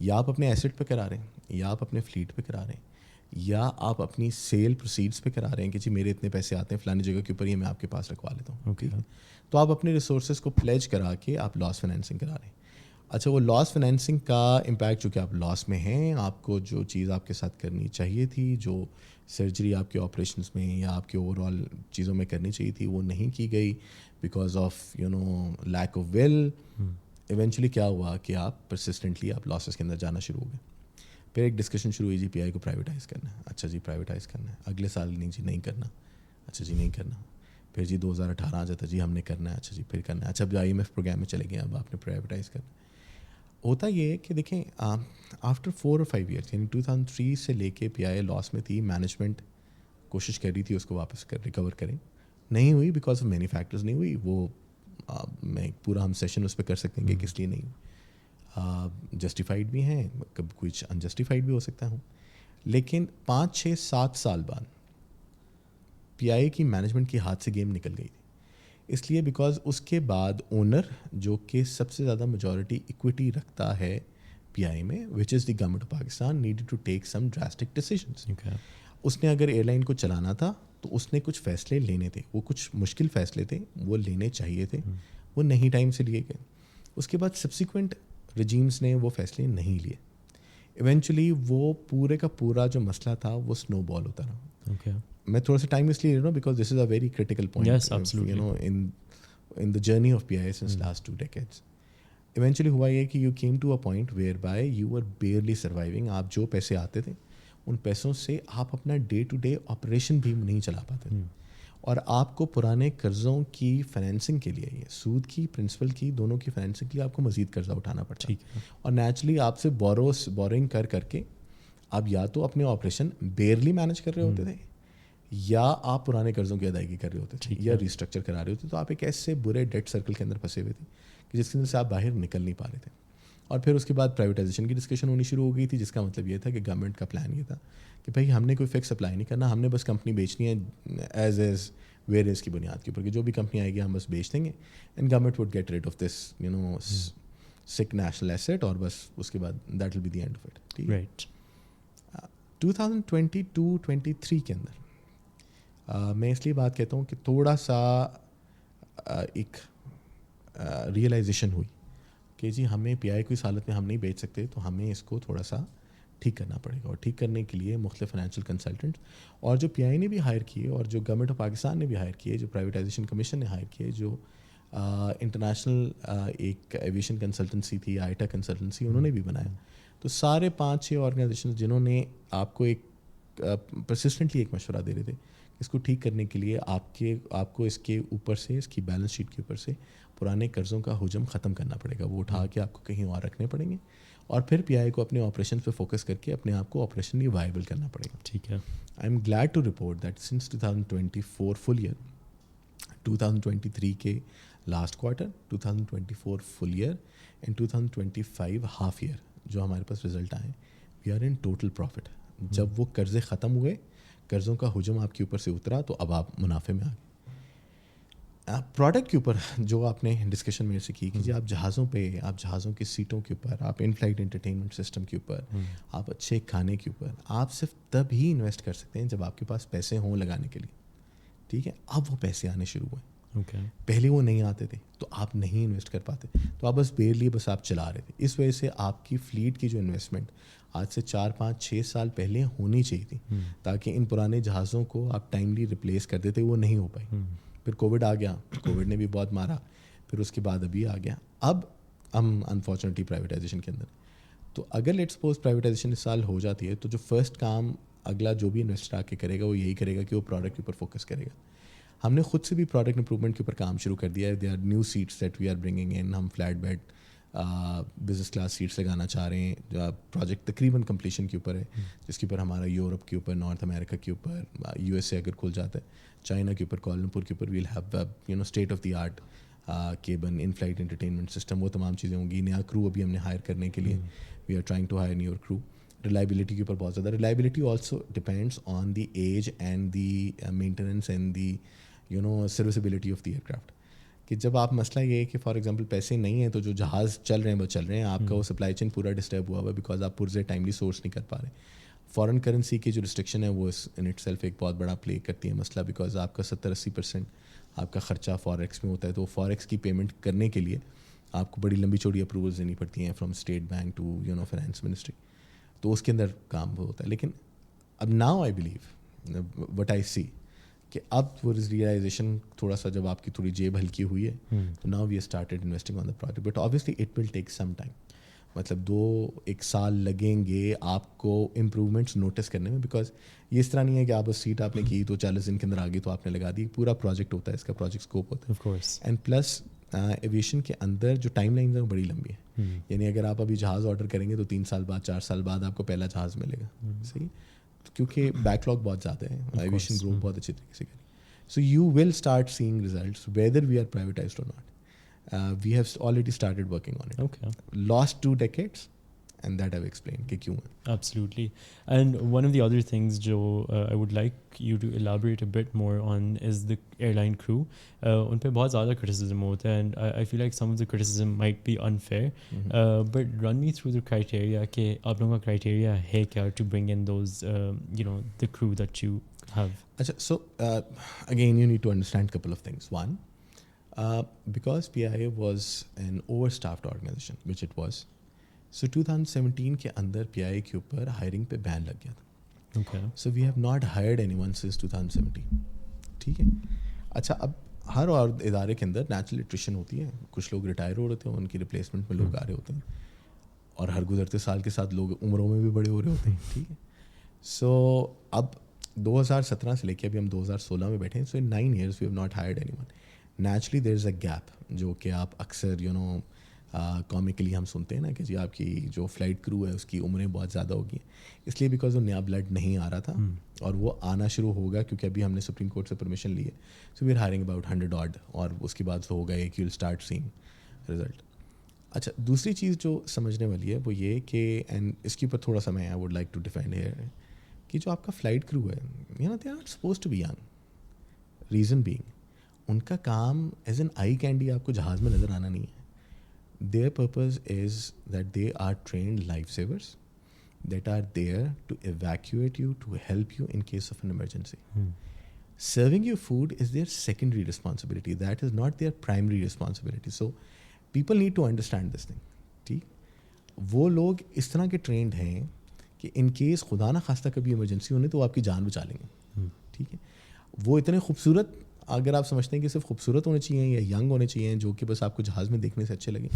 یا آپ اپنے ایسٹ پہ کرا رہے ہیں, یا آپ اپنے فلیٹ پہ کرا رہے ہیں, یا آپ اپنی سیل پروسیڈس پہ کرا رہے ہیں کہ جی میرے اتنے پیسے آتے ہیں فلانی جگہ کے اوپر, یہ میں آپ کے پاس رکھوا لیتا ہوں. ٹھیک ہے. تو آپ اپنے ریسورسز کو پلیج کرا کے آپ لاس فائنینسنگ کرا رہے ہیں. اچھا, وہ لاس فائنینسنگ کا امپیکٹ جو کہ آپ لاس میں ہیں, آپ کو جو چیز آپ کے ساتھ کرنی چاہیے تھی, جو سرجری آپ کے آپریشنس میں یا آپ کے اوور آل چیزوں میں کرنی چاہیے تھی, وہ نہیں کی گئی because of lack of will. Eventually کیا ہوا کہ آپ پرسسٹنٹلی آپ لاسز کے اندر جانا شروع ہو گئے. پھر ایک ڈسکشن شروع ہوئی, جی پی آئی کو پرائیویٹائز کرنا ہے. اچھا جی پرائیویٹائز کرنا ہے. اگلے سال نہیں جی نہیں کرنا. اچھا جی نہیں کرنا. پھر جی 2018 آ جاتا, جی ہم نے کرنا ہے. اچھا جی پھر کرنا ہے. اچھا اب IMF پروگرام میں چلے گئے, اب آپ نے پرائیویٹائز کرنا. ہوتا یہ ہے کہ دیکھیں آفٹر 4 or 5 years یعنی 2003 سے لے کے پی آئی اے لاس میں تھی. مینجمنٹ کوشش کر رہی تھی اس کو واپس ریکور کریں, نہیں ہوئی بیکاز آف مینی فیکٹرز نہیں ہوئی. وہ میں پورا ہم سیشن اس پہ کر سکتے ہیں کہ کس لیے نہیں. جسٹیفائڈ بھی ہیں, کب کچھ انجسٹیفائڈ بھی ہو سکتا ہوں, لیکن 5-6-7 سال بعد پی آئی اے کی مینجمنٹ کی ہاتھ سے گیم نکل گئی تھی. اس لیے بیکاز اس کے بعد اونر جو کہ سب سے زیادہ میجورٹی ایکویٹی رکھتا ہے پی آئی اے میں, which is the government of Pakistan, needed to take some drastic decisions. اس نے اگر ایئر لائن کو چلانا تھا تو اس نے کچھ فیصلے لینے تھے, وہ کچھ مشکل فیصلے تھے, وہ لینے چاہیے تھے, وہ نہیں ٹائم سے لیے گئے. اس کے بعد سبسیکوینٹ رجیمس نے وہ فیصلے نہیں لیے. ایونچولی وہ پورے کا پورا جو مسئلہ تھا وہ سنو بال ہوتا رہا. میں تھوڑا سا ٹائم اس لیے لے رہا ہوں because this is a very critical point in in the journey of PIA since last 2 decades. Eventually ہوا یہ کہ you came to a point whereby you were barely surviving. آپ جو پیسے آتے تھے ان پیسوں سے آپ اپنا ڈے ٹو ڈے آپریشن بھی نہیں چلا پاتے تھے, اور آپ کو پرانے قرضوں کی فائنینسنگ کے لیے, یہ سود کی پرنسپل کی دونوں کی فائنینسنگ کے لیے آپ کو مزید قرضہ اٹھانا پڑتا ہے, اور نیچرلی آپ سے بورنگ کر کے آپ یا تو اپنے آپریشن بیئرلی مینیج کر رہے ہوتے تھے, یا آپ پرانے قرضوں کی ادائیگی کر رہے ہوتے تھے, یا ریسٹرکچر کرا رہے ہوتے. تو آپ ایک ایسے برے ڈیٹ سرکل کے اندر پھنسے ہوئے تھے کہ جس کے اندر سے آپ باہر نکل نہیں پا رہے تھے. اور پھر اس کے بعد پرائیویٹائزیشن کی ڈسکشن ہونی شروع ہو گئی تھی, جس کا مطلب یہ تھا کہ گورنمنٹ کا پلان یہ تھا کہ بھائی ہم نے کوئی فکس سپلائی نہیں کرنا, ہم نے بس کمپنی بیچنی ہے ایز ویئر از کی بنیاد کے اوپر, کہ جو بھی کمپنی آئے گی ہم بس بیچ دیں گے, and government would get rid of this sick national asset, اور بس اس کے بعد that will be the end of it. Right. 2022-23 کے اندر میں اس لیے بات کہتا ہوں کہ تھوڑا سا ایک ریئلائزیشن ہوئی کہ جی ہمیں پی آئی کو اس حالت میں ہم نہیں بیچ سکتے, تو ہمیں اس کو تھوڑا سا ٹھیک کرنا پڑے گا. اور ٹھیک کرنے کے لیے مختلف فائنینشیل کنسلٹنٹس, اور جو پی آئی نے بھی ہائر کیے, اور جو گورنمنٹ آف پاکستان نے بھی ہائر کیے, جو پرائیویٹائزیشن کمیشن نے ہائر کیے, جو انٹرنیشنل ایک ایویشن کنسلٹنسی تھی, آئیٹا کنسلٹنسی, انہوں نے بھی بنایا. تو سارے 5-6 آرگنائزیشن جنہوں نے آپ کو ایک پرسسٹنٹلی ایک مشورہ دے رہے تھے اس کو ٹھیک کرنے کے لیے آپ کو اس کے اوپر سے, اس کی بیلنس شیٹ کے اوپر سے پرانے قرضوں کا حجم ختم کرنا پڑے گا, وہ اٹھا کے آپ کو کہیں اور رکھنے پڑیں گے, اور پھر پی آئی کو اپنے آپریشن پہ فوکس کر کے اپنے آپ کو آپریشنلی وائبل کرنا پڑے گا. ٹھیک ہے. I'm glad to report that since 2024 full year, 2023 کے last quarter, 2024 full year and 2025 half year جو ہمارے پاس رزلٹ آئے, we are in total profit. جب وہ قرضے ختم ہوئے, قرضوں کا حجم آپ کے اوپر سے اترا, تو اب آپ منافع میں آ گئے. پروڈکٹ کے اوپر جو آپ نے ڈسکشن میرے سے کی کہ جی آپ جہازوں پہ, آپ جہازوں کی سیٹوں کے اوپر, آپ ان فلائٹ انٹرٹینمنٹ سسٹم کے اوپر, آپ اچھے کھانے کے اوپر, آپ صرف تب ہی انویسٹ کر سکتے ہیں جب آپ کے پاس پیسے ہوں لگانے کے لیے. ٹھیک ہے, اب وہ پیسے آنے شروع ہوئے. پہلے وہ نہیں آتے تھے تو آپ نہیں انویسٹ کر پاتے, تو آپ بس بیئرلی بس آپ چلا رہے تھے. اس وجہ سے آپ کی فلیٹ کی جو انویسٹمنٹ آج سے 4-5-6 سال پہلے ہونی چاہیے تھی, تاکہ ان پرانے جہازوں کو آپ ٹائملی ریپلیس کر دیتے, وہ نہیں ہو پائی. پھر کووڈ آ گیا, کووڈ نے بھی بہت مارا, پھر اس کے بعد ابھی آ گیا. اب ہم انفارچونیٹلی پرائیویٹائزیشن کے اندر, تو اگر لیٹ سپوز پرائیویٹائزیشن اس سال ہو جاتی ہے, تو جو فرسٹ کام اگلا جو بھی انویسٹر آ کے کرے گا وہ یہی کرے گا کہ وہ پروڈکٹ کے اوپر فوکس کرے گا. ہم نے خود سے بھی پروڈکٹ امپرومنٹ کے اوپر کام شروع کر دیا ہے. They are new seats that we are bringing in. ہم flat bed business class seats لگانا چاہ رہے ہیں. پروجیکٹ تقریباً کمپلیشن کے اوپر ہے, جس کے اوپر ہمارا یورپ کے اوپر, نارتھ امریکہ کے اوپر, یو ایس اے اگر کھل جاتا ہے, چائنا کے اوپر, کوالالمپور کے اوپر, we'll have state of the art cabin, in flight entertainment system, وہ تمام چیزیں ہوں گی. نیا کرو ابھی ہم نے ہائر کرنے کے لیے, we are trying to hire never crew. Reliability کے اوپر بہت زیادہ. Reliability also depends on the age and the maintenance and the serviceability of the aircraft. کہ جب آپ مسئلہ یہ ہے کہ فار ایگزامپل پیسے نہیں ہیں, تو جو جہاز چل رہے ہیں وہ چل رہے ہیں, آپ کا وہ سپلائی چین پورا ڈسٹرب ہوا ہوا ہے بیکاز آپ پرزے ٹائملی سورس نہیں کر پا رہے. فارن کرنسی کی جو ریسٹرکشن ہے وہ ان اٹ سیلف ایک بہت بڑا پلے کرتی ہے مسئلہ, بیکاز آپ کا 70-80% آپ کا خرچہ فاریکس میں ہوتا ہے. تو فاریکس کی پیمنٹ کرنے کے لیے آپ کو بڑی لمبی چوڑی اپروولز دینی پڑتی ہیں from state bank to finance ministry, تو اس کے اندر کام ہوتا ہے. لیکن اب now I believe what I see کہ اب وہ ریئلائزیشن تھوڑا سا جب آپ کی تھوڑی جیب ہلکی ہوئی ہے, تو now we started investing on the project. But obviously it will take some time, مطلب 2-1 سال لگیں گے آپ کو امپرومنٹس نوٹس کرنے میں. بیکاز یہ اس طرح نہیں ہے کہ آپ بس سیٹ آپ نے کی تو 40 دن کے اندر آگے تو آپ نے لگا دی. پورا پروجیکٹ ہوتا ہے, اس کا پروجیکٹ اسکوپ ہوتا ہے. اینڈ پلس ایویشن کے اندر جو ٹائم لائنز ہیں وہ بڑی لمبی ہے. یعنی اگر آپ ابھی جہاز آرڈر کریں گے تو 3 سال بعد 4 سال بعد آپ کو پہلا جہاز ملے گا. صحیح, کیونکہ بیک لاگ بہت زیادہ ہے, ایویشن گروتھ بہت اچھی طریقے سے کری. So you will start seeing results whether we are privatized or not. We have already started working on it. Okay. Lost 2 decades, and that I've explained کہ کیوں ہے. Absolutely. And one of the other things جو I would like you to elaborate a bit more on is the airline crew. ان پہ بہت زیادہ criticism ہوتا ہے, and I feel like some of the criticism might be unfair. But run me through the criteria کہ آپ لوگوں کا criteria ہے کیا to bring in those the crew that you have. Achha, so again you need to understand a couple of things. One, because PIA was an overstaffed organization, which it was, so 2017 کے اندر PIA کے اوپر hiring پہ بین لگ گیا تھا. Okay. So we have not hired anyone since 2017. ٹھیک ہے. اچھا, اب ہر اور ادارے کے اندر نیچرل اٹریشن ہوتی ہے. کچھ لوگ ریٹائر ہو رہے ہوتے ہیں, ان کی ریپلیسمنٹ میں لوگ آ رہے ہوتے ہیں, اور ہر گزرتے سال کے ساتھ لوگ عمروں میں بھی بڑے ہو رہے ہوتے ہیں. ٹھیک ہے, سو اب 2017 سے لے کے ابھی ہم 2016 میں بیٹھے ہیں. سو ان 9 years we have not hired anyone. Naturally there is a gap جو کہ آپ اکثر کامکلی ہم سنتے ہیں نا کہ جی آپ کی جو فلائٹ کرو ہے اس کی عمریں بہت زیادہ ہوگی, اس لیے بیکاز وہ نیا بلڈ نہیں آ رہا تھا, اور وہ آنا شروع ہوگا کیونکہ ابھی ہم نے سپریم کورٹ سے پرمیشن لی ہے. So we are hiring about 100 odd, اور اس کے بعد ہوگا ایک you will start seeing result. اچھا, دوسری چیز جو سمجھنے والی ہے وہ یہ کہ, اینڈ اس کے اوپر تھوڑا سا میں I would like to defend here, کہ جو آپ کا فلائٹ کرو ہے they are not supposed to be young. Reason being, ان کا کام ایز این آئی کینڈی آپ کو جہاز میں نظر آنا نہیں ہے. Their purpose is that they are trained life savers that are there to evacuate you, to help you in case of an emergency. Serving you food is their secondary responsibility. That is not their primary responsibility. So people need to understand this thing. ٹھیک, وہ لوگ اس طرح کے trend ہیں کہ in case خدا نہ خواستہ کبھی ایمرجنسی ہونے تو وہ آپ کی جان بچا لیں گے. ٹھیک ہے, وہ اتنے خوبصورت, اگر آپ سمجھتے ہیں کہ صرف خوبصورت ہونے چاہیے یا ینگ ہونے چاہیے جو کہ بس آپ کو جہاز میں دیکھنے سے اچھے لگیں,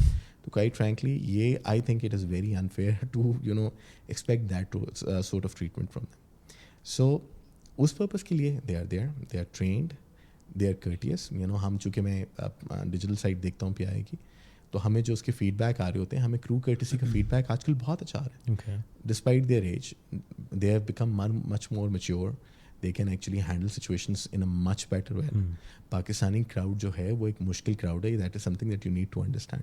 تو کوائٹ فرینکلی یہ I think it is very unfair to expect that sort of treatment from them. So اس پرپز کے لیے they are trained, they are courteous. ہم چونکہ میں ڈیجیٹل سائٹ دیکھتا ہوں پی آئی کی, تو ہمیں جو اس کے فیڈ بیک آ رہے ہوتے ہیں, ہمیں کرو کرٹیسی کا فیڈ بیک آج کل بہت اچھا آ رہا ہے. Despite their age they have become much more mature, they can actually handle situations in a much better way. Pakistani crowd جو ہے وہ ایک مشکل کراؤڈ ہے, that is something that you need to understand.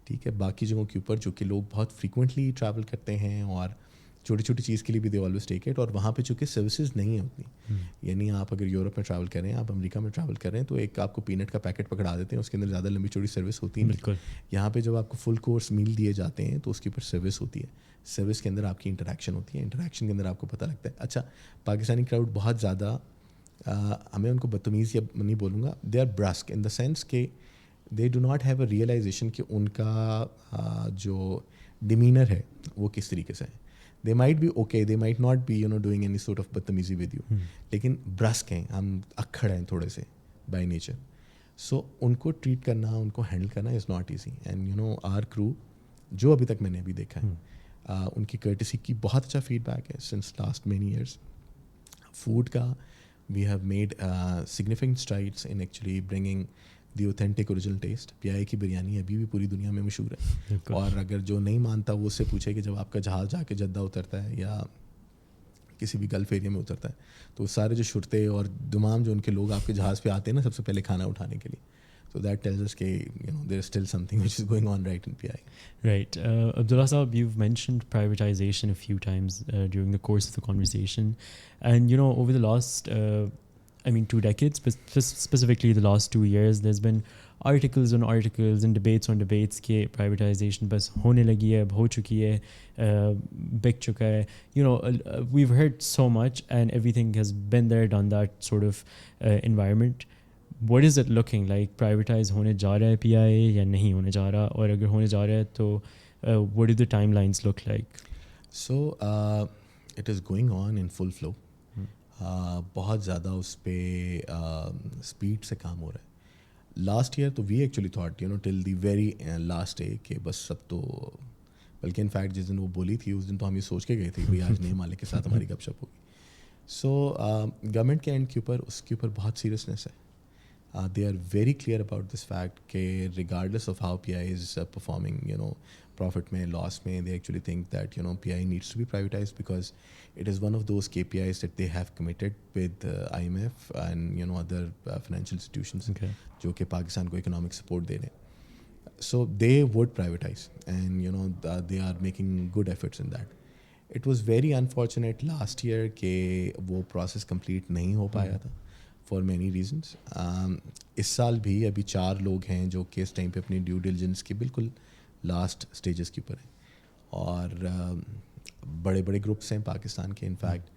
ٹھیک ہے, باقی جگہوں کے اوپر جو کہ لوگ بہت فریکوینٹلی ٹریول کرتے ہیں اور چھوٹی چھوٹی چیز کے لیے بھی دے آلویز ٹیک اٹ, اور وہاں پہ چونکہ سروسز نہیں ہیں اتنی. یعنی آپ اگر یورپ میں ٹریول کریں, آپ امریکہ میں ٹریول کریں, تو ایک آپ کو پینٹ کا پیکٹ پکڑا دیتے ہیں, اس کے اندر زیادہ لمبی چوڑی سروس ہوتی ہے. بالکل. یہاں پہ جب آپ کو فل کورس میل دیے جاتے ہیں تو اس کے اوپر سروس ہوتی ہے. سروس کے اندر آپ کی انٹریکشن ہوتی ہے, انٹریکشن کے اندر آپ کو پتہ لگتا ہے. اچھا, پاکستانی کراؤڈ بہت زیادہ, ہمیں ان کو بدتمیز یا نہیں بولوں گا, they are brusque in the sense کہ they do not have a realization کہ ان کا جو ڈیمینر ہے وہ کس طریقے سے ہے. They might be okay, they might not be doing any sort of بدتمیزی with you, لیکن برسک ہیں, ہم اکھڑ ہیں تھوڑے سے بائی نیچر. سو ان کو ٹریٹ کرنا, ان کو ہینڈل کرنا is not easy. And our crew جو ابھی تک میں نے ابھی دیکھا ہے, ان کی کرٹیسی کی بہت اچھا فیڈ بیک ہے since last many years. Food کا we have made significant strides in actually bringing the authentic original taste. P I کی بریانی ابھی بھی پوری دنیا میں مشہور ہے, اور اگر جو نہیں مانتا وہ اس سے پوچھے کہ جب آپ کا جہاز جا کے جدہ اترتا ہے یا کسی بھی گلف ایریا میں اترتا ہے, تو سارے جو شرطے اور تمام جو ان کے لوگ آپ کے جہاز پہ آتے ہیں نا سب سے پہلے کھانا اٹھانے کے لیے, so that tells us کہ there is still something which is going on right in PI. Right. Abdullah Saab, you've mentioned privatization a few times during the course of the conversation, and over the last 2 decades, specifically the last 2 years, there's been articles on articles and debates on debates کہ privatization بس ہونے لگی ہے, اب ہو چکی ہے, بک چکا ہے. We've heard so much and everything has been there, done that sort of environment. What is it looking like? Privatize ہونے جا رہا ہے پی آئی یا نہیں ہونے جا رہا, اور اگر ہونے جا رہا ہے تو what do the timelines look like? So it is going on in full flow. بہت زیادہ اس پہ اسپیڈ سے کام ہو رہا ہے. لاسٹ ایئر تو we actually thought till the very last day کہ بس سب تو, بلکہ ان فیکٹ جس دن وہ بولی تھی اس دن تو ہم یہ سوچ کے گئے تھے کہ آج نئے مالک کے ساتھ ہماری گپ شپ ہوگی. سو گورنمنٹ کے اینڈ کے اوپر اس کے اوپر بہت سیریسنیس ہے. They are very clear about this fact کہ regardless of how P I is performing profit میں, لاس میں, they actually think that P I needs to be privatize because it is one of those KPIs that they have committed with IMF and other financial institutions جو کہ پاکستان کو economic support دے رہے ہیں. So they would privatize and they are making good efforts in that. It was very unfortunate last year کہ وہ process complete نہیں ہو پایا تھا for many reasons. اس سال بھی ابھی 4 لوگ ہیں جو کہ اس ٹائم پہ اپنی ڈیو ڈیلیجنس کے بالکل لاسٹ اسٹیجز کے اوپر ہیں, اور بڑے بڑے گروپس ہیں پاکستان کے. انفیکٹ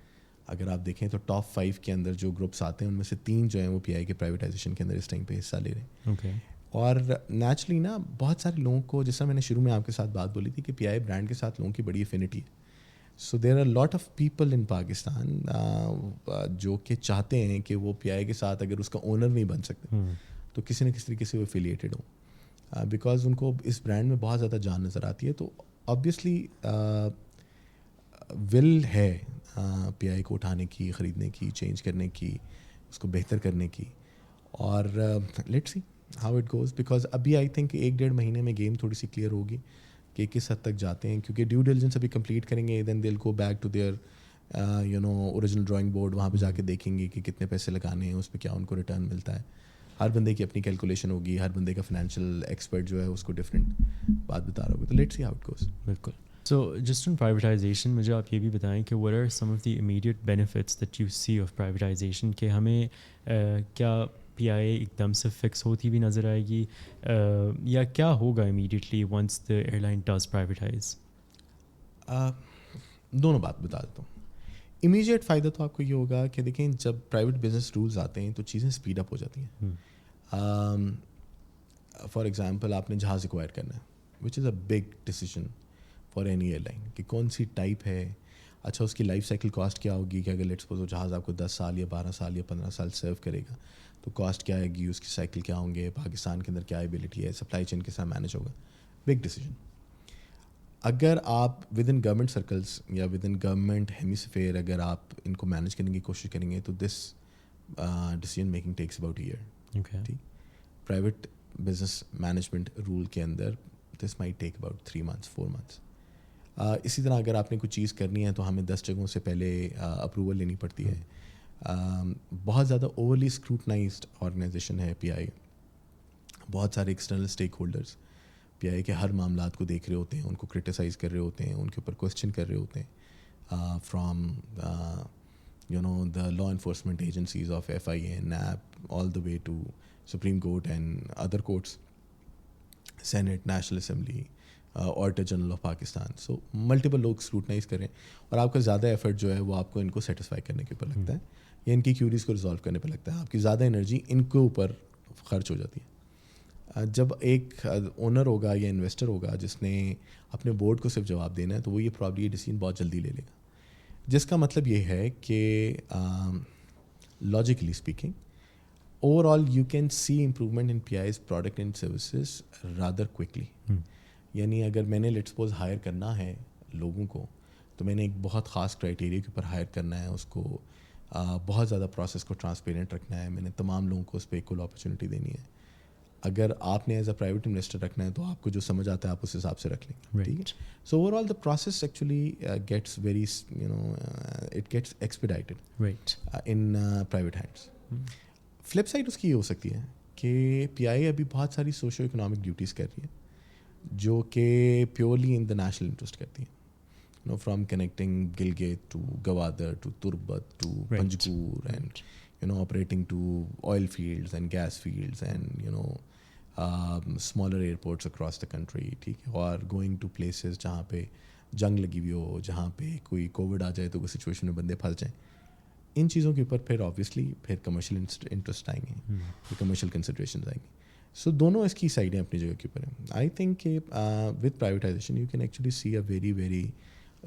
اگر آپ دیکھیں تو ٹاپ 5 کے اندر جو گروپس آتے ہیں ان میں سے 3 جو ہیں وہ پی آئی کے پرائیویٹائزیشن کے اندر اس ٹائم پہ حصہ لے رہے ہیں. اور نیچرلی نا بہت سارے لوگوں کو, جیسا میں نے شروع میں آپ کے ساتھ بات بولی تھی کہ پی آئی برانڈ کے ساتھ لوگوں کی بڑی افینٹی ہے. So there are lot of people in Pakistan جو کہ چاہتے ہیں کہ وہ پی آئی کے ساتھ اگر اس کا اونر نہیں بن سکتے تو کسی نہ کسی طریقے سے وہ افیلیٹڈ ہوں، بیکاز ان کو اس برانڈ میں بہت زیادہ جان نظر آتی ہے. تو آبویسلی ول ہے پی آئی کو اٹھانے کی، خریدنے کی، چینج کرنے کی، اس کو بہتر کرنے کی. اور let's see how it goes, because ابھی آئی تھنک 1-1.5 مہینے میں گیم تھوڑی سی کلیئر ہوگی کہ کس حد تک جاتے ہیں، کیونکہ ڈیو ڈیلیجنس ابھی کمپلیٹ کریں گے، then they'll go back to their original drawing board, وہاں پہ جا کے دیکھیں گے کہ کتنے پیسے لگانے ہیں، اس پہ کیا ان کو ریٹرن ملتا ہے. ہر بندے کی اپنی کیلکولیشن ہوگی، ہر بندے کا فائنینشیل ایکسپرٹ جو ہے اس کو ڈفرینٹ بات بتا رہا ہوگا. تو let's see how it goes. بالکل. سو جسٹ آن پرائیویٹائزیشن مجھے آپ یہ بھی بتائیں کہ what are some of the immediate benefits that you see of privatisation, کہ ہمیں کیا پی آئی اے ایک دم سے فکس ہوتی بھی نظر آئے گی، یا کیا ہوگا immediately once the airline does privatise? دونوں بات بتا دیتا ہوں. امیجیٹ فائدہ تو آپ کو یہ ہوگا کہ دیکھیں جب پرائیویٹ بزنس رولز آتے ہیں تو چیزیں اسپیڈ اپ ہو جاتی ہیں. فار ایگزامپل آپ نے جہاز ایکوائر کرنا ہے، which is a big decision for any airline, کہ کون سی ٹائپ ہے، اچھا اس کی لائف سائیکل کاسٹ کیا ہوگی، کہ اگر لیٹس سپوز وہ جہاز آپ کو 10 سال یا 12 سال یا 15 سال سرو کرے گا تو کاسٹ کیا آئے گی، اس کی سائیکل کیا ہوں گے، پاکستان کے اندر کیا ایبلٹی ہے، سپلائی چین کے ساتھ مینیج ہوگا. Big decision. اگر آپ ود ان گورنمنٹ سرکلس یا ود ان گورنمنٹ ہیمیسفیئر اگر آپ ان کو مینیج کرنے کی کوشش کریں گے تو this decision making takes about year. ٹھیک. پرائیویٹ بزنس مینجمنٹ رول کے اندر this may take about 3 months 4 months. اسی طرح اگر آپ نے کوئی چیز کرنی ہے تو ہمیں 10 جگہوں سے پہلے اپروول لینی پڑتی ہے. بہت زیادہ اوورلی اسکروٹنائزڈ آرگنائزیشن ہے پی آئی. بہت سارے ایکسٹرنل اسٹیک ہولڈرس پی آئی کے ہر معاملات کو دیکھ رہے ہوتے ہیں، ان کو کرٹیسائز کر رہے ہوتے ہیں، ان کے اوپر کوشچن کر رہے ہوتے ہیں، from the law enforcement agencies of FIA, NAP, all the way to supreme court and other courts, senate, national assembly, auditor general of Pakistan. So multiple لوگ اسکروٹنائز کریں اور آپ کا زیادہ ایفرٹ جو ہے وہ آپ کو ان کو سیٹسفائی کرنے کے اوپر لگتا ہے یا ان کی کیوریز کو ریزالو کرنے پہ لگتا ہے. آپ کی زیادہ انرجی ان کے اوپر خرچ ہو جاتی ہے. جب ایک اونر ہوگا یا انویسٹر ہوگا جس نے اپنے بورڈ کو صرف جواب دینا ہے تو وہ یہ پرابلی ڈیسیجن بہت جلدی لے لے گا، جس کا مطلب یہ ہے کہ logically speaking over all you can see improvement in P Is product and services rather quickly. یعنی اگر میں نے لیٹ سپوز ہائر کرنا ہے لوگوں کو تو میں نے ایک بہت خاص کرائٹیریا کے اوپر ہائر کرنا ہے، اس کو بہت زیادہ پروسیس کو ٹرانسپیرنٹ رکھنا ہے، میں نے تمام لوگوں کو اس پہ ایکول اپرچونیٹی دینی ہے. اگر آپ نے ایز اے پرائیویٹ انویسٹر رکھنا ہے تو آپ کو جو سمجھ آتا ہے آپ اس حساب سے رکھ لیں. ٹھیک ہے. So overall the process actually gets very it gets expedited in private hands. Flip side اس کی یہ ہو سکتی ہے کہ پی آئی ابھی بہت ساری سوشو اکنامک ڈیوٹیز کر رہی ہے جو کہ purely in the national interest کرتی ہیں، from connecting Gilgit to Gwadar to Turbat to Panjgur and operating to oil fields and gas fields and smaller airports across the country. ٹھیک ہے. اور گوئنگ ٹو پلیسز جہاں پہ جنگ لگی ہوئی ہو، جہاں پہ کوئی کووڈ آ جائے تو کوئی سچویشن میں بندے پھنس جائیں. ان چیزوں کے اوپر پھر آبویسلی پھر کمرشیل انٹرسٹ آئیں گے، پھر کمرشیل کنسیڈریشنز آئیں گے. سو دونوں اس کی سائڈیں اپنی جگہ کے اوپر ہیں. آئی تھنک کہ with privatisation you can actually see a very very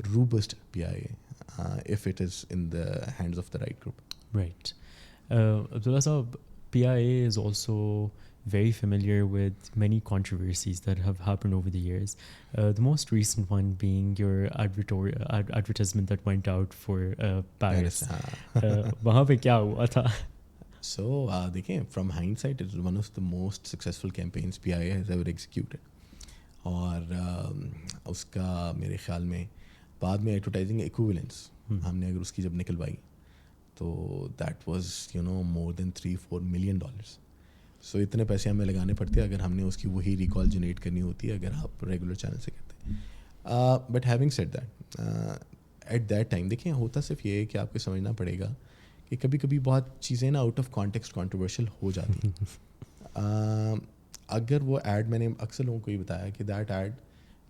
robust P I A if it is in the hands of the right group. Right. Abdullah Saab, PIA is also very familiar with many controversies that have happened over the years. The most recent one being your advertisement that went out for Paris. وہاں پہ کیا ہوا تھا؟ So دیکھیں from hindsight it is one of the most successful campaigns P I A has ever executed. اور اس کا میرے خیال میں بعد میں ایڈورٹائزنگ ایکویولنس ہم نے اگر اس کی جب نکلوائی تو that was more than $3-4 million. So اتنے پیسے ہمیں لگانے پڑتے اگر ہم نے اس کی وہی ریکال جنریٹ کرنی ہوتی ہے اگر آپ ریگولر چینل سے کرتے ہیں. But having said that at that time دیکھیں ہوتا صرف یہ ہے کہ آپ کو سمجھنا پڑے گا کہ کبھی کبھی بہت چیزیں نا آؤٹ آف کانٹیکسٹ کانٹروورشل ہو جاتی ہیں. اگر وہ ایڈ میں نے اکثر لوگوں کو یہ بتایا کہ that ad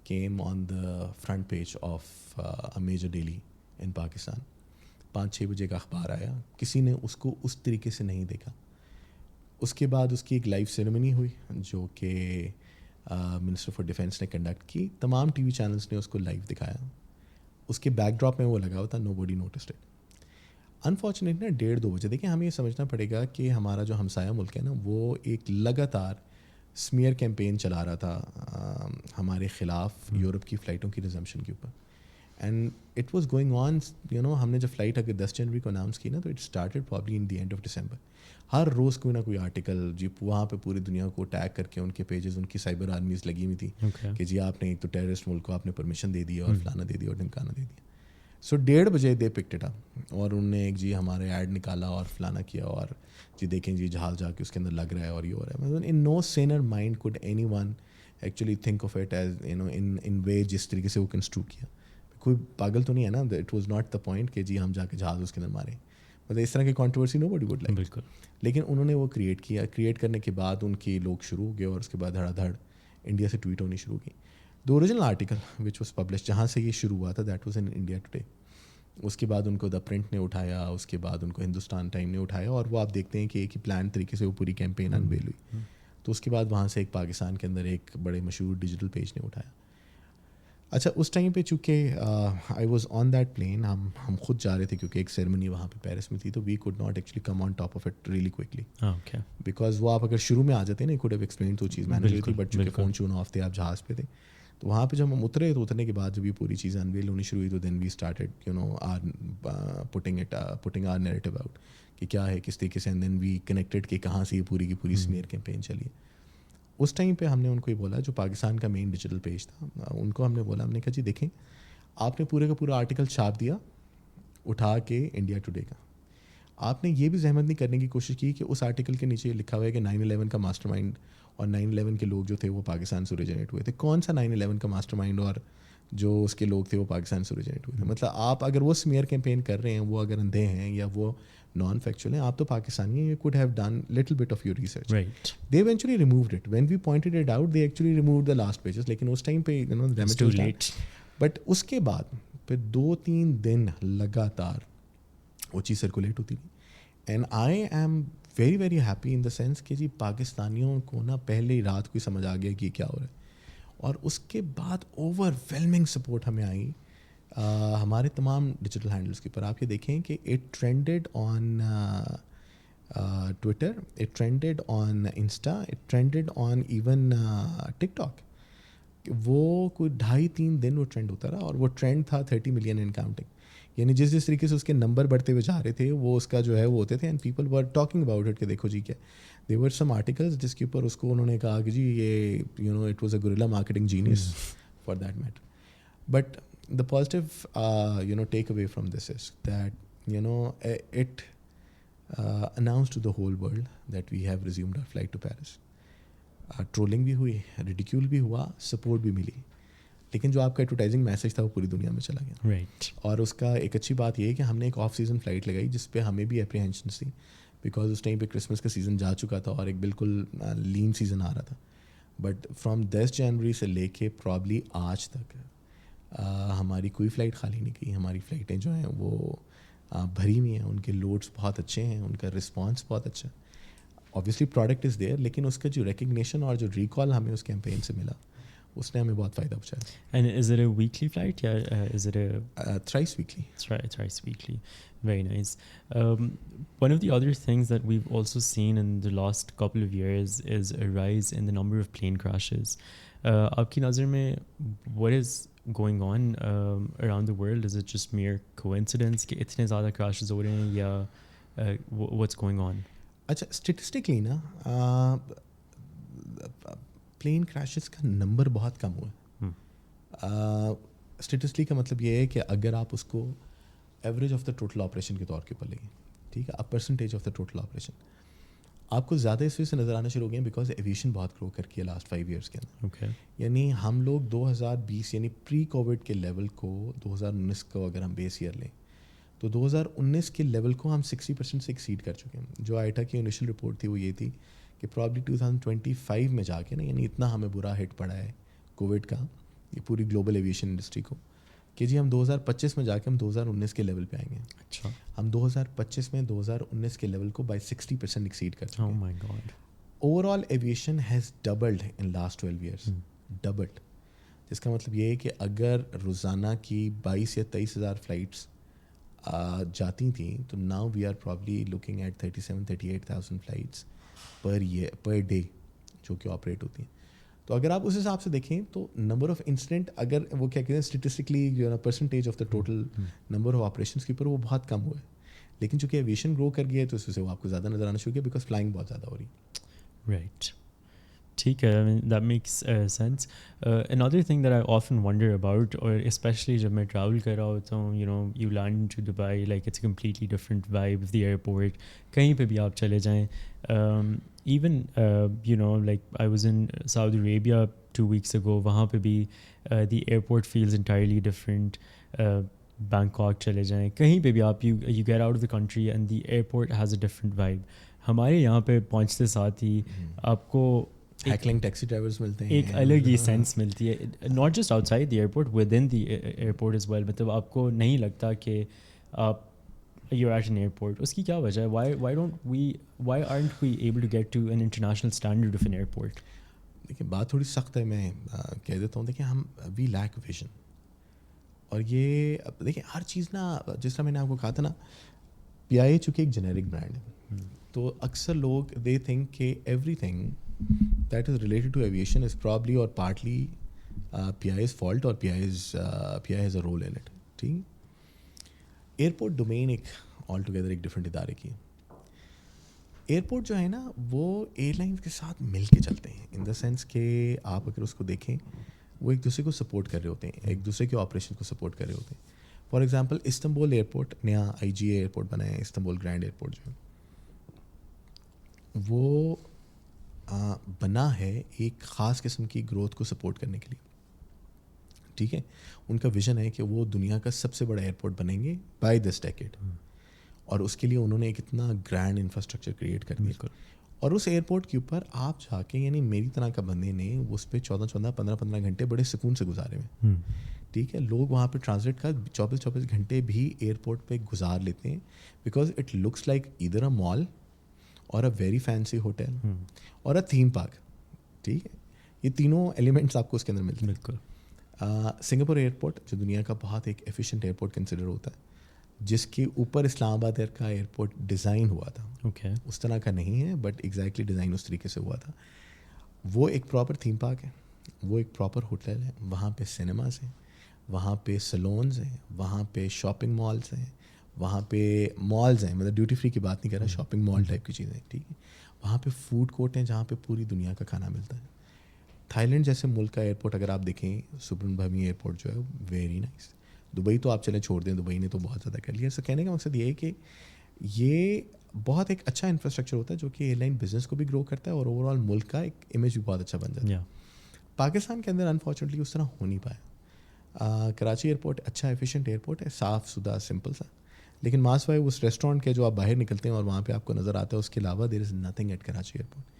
came on the front page of a major daily in Pakistan. 5-6 بجے کا اخبار آیا، کسی نے اس کو اس طریقے سے نہیں دیکھا. اس کے بعد اس کی ایک لائیو سیریمنی ہوئی جو کہ منسٹر فار ڈیفینس نے کنڈکٹ کی. تمام ٹی وی چینلس نے اس کو لائیو دکھایا. اس کے بیک ڈراپ میں وہ لگا ہوا تھا، نو باڈی نوٹسڈ اٹ. انفارچونیٹ نا 1:30-2 بجے. دیکھیں ہمیں یہ سمجھنا پڑے گا کہ ہمارا جو ہمسایہ ملک ہے نا وہ ایک لگاتار اسمیئر کیمپین چلا رہا تھا ہمارے خلاف یورپ کی فلائٹوں کی ریزمپشن کے اوپر. And it was going on ہم نے جب فلائٹ اگر 10 جنوری کو اناؤنس کی نا تو it started probably in the end of December. ہر روز کوئی نہ کوئی آرٹیکل جی وہاں پہ پوری دنیا کو ٹیگ کر کے ان کے پیجز ان کی سائبر آرمیز لگی ہوئی تھی کہ جی آپ نے ایک تو ٹیررسٹ ملک کو آپ نے پرمیشن دے دی اور فلانا دے دیا اور ڈھمکانا دے دیا. سو 1:30 بجے دے پکٹ اٹ اپ اور انہوں نے ایک جی ہمارے ایڈ نکالا اور فلانا کیا اور جی دیکھیں جی جہاز جا کے اس کے اندر لگ رہا ہے اور یہ ہو رہا ہے. In no sane mind could anyone actually think of it as in way جس طریقے سے وہ کنسٹرو کیا. کوئی پاگل تو نہیں ہے نا. It was not the point کہ جی ہم جا کے جہاز اس کے اندر ماریں. مطلب اس طرح کی controversy nobody would like. بالکل. لیکن انہوں نے وہ کریٹ کیا. کریٹ کرنے کے بعد ان کے لوگ شروع ہو گئے اور اس کے بعد دھڑا دھڑ انڈیا سے ٹویٹ ہونی شروع کی. The original article which was publish جہاں سے یہ شروع ہوا تھا that was in India Today. اس کے بعد ان کو دا پرنٹ نے اٹھایا, اس کے بعد ان کو ہندوستان ٹائم نے اٹھایا اور وہ آپ دیکھتے ہیں کہ ایک ہی پلان طریقے سے وہ پوری کیمپین انویل ہوئی. تو اس کے بعد وہاں سے ایک پاکستان کے اندر ایک بڑے مشہور ڈیجیٹل پیج نے اٹھایا. اچھا اس ٹائم پہ چونکہ I was on that plane, ہم خود جا رہے تھے کیونکہ ایک سیرمنی وہاں پہ پیرس میں تھی, تو we could not actually come on top of it really quickly because وہ آپ اگر شروع میں آ جاتے ہیں نا کوڈ ہیو ایکسپلین تو چیز مینیج ہوئی تھی. بٹ چونکہ فون چون آف تھے آپ جہاز پہ تھے تو وہاں پہ جب ہم اترے تو اترنے کے بعد جب یہ پوری چیزیں انویل ہونی شروع ہوئی تو then we started putting our narrative out کہ کیا ہے کس طریقے سے. اینڈ دین وی کنیکٹیڈ کہ کہاں سے یہ پوری کی پوری اسمیئر کیمپین چلی ہے. اس ٹائم پہ ہم نے ان کو یہ بولا جو پاکستان کا مین ڈیجیٹل پیج تھا ان کو ہم نے بولا, ہم نے کہا جی دیکھیں آپ نے پورے کا پورا آرٹیکل چھاپ دیا اٹھا کے انڈیا ٹوڈے کا. آپ نے یہ بھی زحمت نہیں کرنے کی کوشش کی کہ اس آرٹیکل کے نیچے لکھا ہوا ہے کہ 9/11 کا ماسٹر مائنڈ اور 9/11 کے لوگ جو تھے وہ پاکستان سے اوریجنیٹ ہوئے تھے. کون سا 9/11 کا ماسٹر مائنڈ اور جو اس کے لوگ تھے وہ پاکستان سے اوریجنیٹ ہوئے تھے؟ مطلب آپ اگر وہ سمیئر کیمپین کر رہے ہیں, وہ اگر اندھے ہیں یا وہ نان فیکچوئل ہیں, آپ تو پاکستانی ہیں. You could have done little bit of your research. They eventually removed it when we pointed it out. They actually removed the last pages. لیکن اس ٹائم پہ بٹ اس کے بعد پھر 2-3 دن لگاتار وہ چیز سرکولیٹ ہوتی تھی. And I am very very happy in the sense کہ جی پاکستانیوں کو نا پہلے ہی رات کو سمجھ آ گیا کہ کیا ہو رہا ہے. اور اس کے بعد اوور ویلمنگ سپورٹ ہمیں آئی ہمارے تمام ڈیجیٹل ہینڈلس کے اوپر. آپ یہ دیکھیں کہ it trended on Twitter, it trended on Insta, it trended on even TikTok. وہ کوئی 2.5-3 دن وہ ٹرینڈ ہوتا رہا اور وہ ٹرینڈ تھا 30 ملین ان کاؤنٹنگ. یعنی جس طریقے سے اس کے نمبر بڑھتے ہوئے جا رہے تھے وہ اس کا جو ہے وہ ہوتے تھے. And people were talking about it کہ دیکھو جی کیا. دے ور سم آرٹیکلز جس کے اوپر اس کو انہوں نے کہا کہ جی یہ it was a guerrilla marketing genius for that matter. But the positive takeaway from this is that it announce to the whole world that we have resumed our flight to Paris. Trolling بھی ہوئی, ridicule بھی ہوا, support بھی ملی, لیکن جو آپ کا ایڈورٹائزنگ میسج تھا وہ پوری دنیا میں چلا گیا. رائٹ. اور اس کا ایک اچھی بات یہ ہے کہ ہم نے ایک آف سیزن فلائٹ لگائی جس پہ ہمیں بھی اپریہینشنس تھی بیکاز اس ٹائم پہ کرسمس کا سیزن جا چکا تھا اور ایک بالکل لین سیزن آ رہا تھا. بٹ فرام 10 جنوری سے لے کے پرابلی آج تک ہماری کوئی فلائٹ خالی نہیں گئی. ہماری فلائٹیں جو ہیں وہ بھری ہوئی ہیں, ان کے لوڈس بہت اچھے ہیں, ان کا رسپانس بہت اچھا ہے. obviously پروڈکٹ از دیئر, لیکن اس کا جو ریکگنیشن اور جو ریکال ہمیں اس کیمپین سے ملا اس نے ہمیں بہت فائدہ پہنچایا. And is it a weekly flight? Yeah, is it a thrice weekly? Thrice weekly. Very nice. One of the other things that we've also seen in the last couple of years is a rise in the number of plane crashes. آپ کی نظر میں what is going on around the world? Is it just mere coincidence کہ اتنے زیادہ crashes ہو رہے ہیں یا what's going on? اچھا اسٹیٹسٹکلی نا پلین کریشز کا نمبر بہت کم ہوا ہے. اسٹیٹسٹکلی کا مطلب یہ ہے کہ اگر آپ اس کو average of the total operation کے طور کے اوپر لیں, ٹھیک ہے, percentage of the total operation آپ کو زیادہ اس وجہ سے نظر آنا شروع ہو گئے ہیں بیکاز ایویشن بہت گرو کر کے لاسٹ 5 ایئرس کے اندر. یعنی ہم لوگ 2020 یعنی پری کووڈ کے لیول کو 2019 کو اگر ہم بیس ایئر لیں تو 2019 کے لیول کو ہم 60% سے ایکسیڈ کر چکے ہیں. جو آئیٹا کی انیشل رپورٹ تھی وہ یہ تھی کہ پرابلی 2025 میں جا کے نا یعنی اتنا ہمیں برا ہٹ پڑا ہے کووڈ کا یہ پوری گلوبل ایویشن انڈسٹری کو کہ جی ہم 2025 میں جا کے ہم 2019 کے لیول پہ آئیں گے. اچھا, ہم 2025 میں 2019 کے لیول کو بائی 60% ایکسیڈ کر چکے ہیں. oh my god. Overall aviation has doubled in last 12 years, doubled. جس کا مطلب یہ ہے کہ اگر روزانہ کی 22 یا 23 ہزار فلائٹس جاتی تھیں تو now we are probably looking at 37-38,000 flights per day جو کہ آپریٹ ہوتی ہیں. تو اگر آپ اس حساب سے دیکھیں تو نمبر آف انسیڈنٹ اگر وہ کیا کہتے ہیں اسٹیٹسٹکلی جو ہے نا percentage of the total number of operations کے اوپر وہ بہت کم ہوا ہے. لیکن چونکہ ایویشن گرو کر گیا ہے تو اس سے وہ آپ کو زیادہ نظر آنا شروع کیا بیکاز فلائنگ بہت زیادہ ہو رہی ہے. رائٹ, ٹھیک ہے, that makes sense. another thing that I often wonder about, اور اسپیشلی جب میں ٹریول کر رہا ہوتا ہوں, you land to Dubai, like it's a completely different vibe of the airport. کہیں پہ بھی آپ چلے جائیں, even like I was in Saudi Arabia 2 weeks ago, وہاں پہ بھی the airport feels entirely different. Bangkok چلے جائیں, کہیں پہ بھی آپ you get out of the country and the airport has a different vibe. ہمارے یہاں پہ پہنچتے ساتھ ہی آپ کو ہیکلنگ ٹیکسی ڈرائیورز ملتے ہیں, ایک الگ ہی سینس ملتی ہے, not just outside the airport, within the airport as well. مطلب آپ کو نہیں لگتا کہ آپ یو ایٹ این ایئرپورٹ. اس کی کیا وجہ ہے؟ Why aren't we able to get to an international standard of an airport? دیکھیں بات تھوڑی سخت ہے, میں کہہ دیتا ہوں. دیکھیں ہم وی لیک ویژن, اور یہ دیکھیں ہر چیز نا, جس طرح میں نے آپ کو کہا تھا نا, پی آئی اے چونکہ ایک جنیرک برانڈ ہے, تو اکثر لوگ دے تھنک کہ everything that is related to aviation is probably or partly P I A's fault, or P I has a role in it. ٹھیک, ایئرپورٹ ڈومین ایک آل ٹوگیدر ایک different ادارے کی ہے. ایئرپورٹ جو ہے نا وہ ایئر لائنس کے ساتھ مل کے چلتے ہیں, ان دا سینس کہ آپ اگر اس کو دیکھیں وہ ایک دوسرے کو سپورٹ کر رہے ہوتے ہیں, ایک دوسرے کے آپریشن کو سپورٹ کر رہے ہوتے ہیں. فار ایگزامپل استنبول ایئرپورٹ, نیا آئی جی اے ایئرپورٹ بنا ہے استنبول گرینڈ ایئرپورٹ, جو ہے وہ بنا ہے ایک خاص قسم کی گروتھ کو سپورٹ کرنے کے لیے. ٹھیک ہے, ان کا ویژن ہے کہ وہ دنیا کا سب سے بڑا ایئرپورٹ بنیں گے بائی دس ڈیکیڈ, اور اس کے لیے انہوں نے ایک اتنا گرینڈ انفراسٹرکچر کریٹ کر دیا. اور اس ایئرپورٹ کے اوپر آپ جا کے, یعنی میری طرح کا بندے نے اس پہ 14-15 گھنٹے بڑے سکون سے گزارے ہوئے. ٹھیک ہے, لوگ وہاں پہ ٹرانزٹ کا 24 گھنٹے بھی ایئرپورٹ پہ گزار لیتے ہیں, because it looks like either a mall or a very fancy hotel اور اے تھیم پارک. ٹھیک ہے, یہ تینوں ایلیمنٹس آپ کو اس کے اندر ملتے ہیں. بالکل. سنگاپور ایئرپورٹ جو دنیا کا بہت ایک ایفیشینٹ ایئرپورٹ کنسیڈر ہوتا ہے, جس کے اوپر اسلام آباد کا ایئرپورٹ ڈیزائن ہوا تھا. اوکے, اس طرح کا نہیں ہے بٹ ایگزیکٹلی ڈیزائن اس طریقے سے ہوا تھا. وہ ایک پراپر تھیم پارک ہے, وہ ایک پراپر ہوٹل ہے, وہاں پہ سنیماز ہیں, وہاں پہ سلونز ہیں, وہاں پہ شاپنگ مالز ہیں, وہاں پہ مالز ہیں, مطلب ڈیوٹی فری کی بات نہیں کر رہا, شاپنگ مال ٹائپ کی چیزیں. ٹھیک ہے, وہاں پہ فوڈ کورٹ ہیں جہاں پہ پوری دنیا کا کھانا ملتا ہے. تھائی لینڈ جیسے ملک کا ایئرپورٹ اگر آپ دیکھیں, سبرن بھمی ایئرپورٹ جو ہے ویری نائس. دبئی تو آپ چلیں چھوڑ دیں, دبئی نے تو بہت زیادہ کر لیا. سو کہنے کا مقصد یہ ہے کہ یہ بہت ایک اچھا انفراسٹرکچر ہوتا ہے جو کہ ایئر لائن بزنس کو بھی گرو کرتا ہے, اور اوور آل ملک کا ایک امیج بھی بہت اچھا بن جاتا ہے. پاکستان کے اندر انفارچونیٹلی اس طرح ہو نہیں پایا. کراچی ایئرپورٹ اچھا ایفیشینٹ ایئرپورٹ ہے, صاف ستھرا سمپل سا, لیکن ماس وائے اس ریسٹورینٹ کے جو آپ باہر نکلتے ہیں اور وہاں پہ آپ کو نظر آتا ہے, اس کے علاوہ there is nothing at Karachi airport.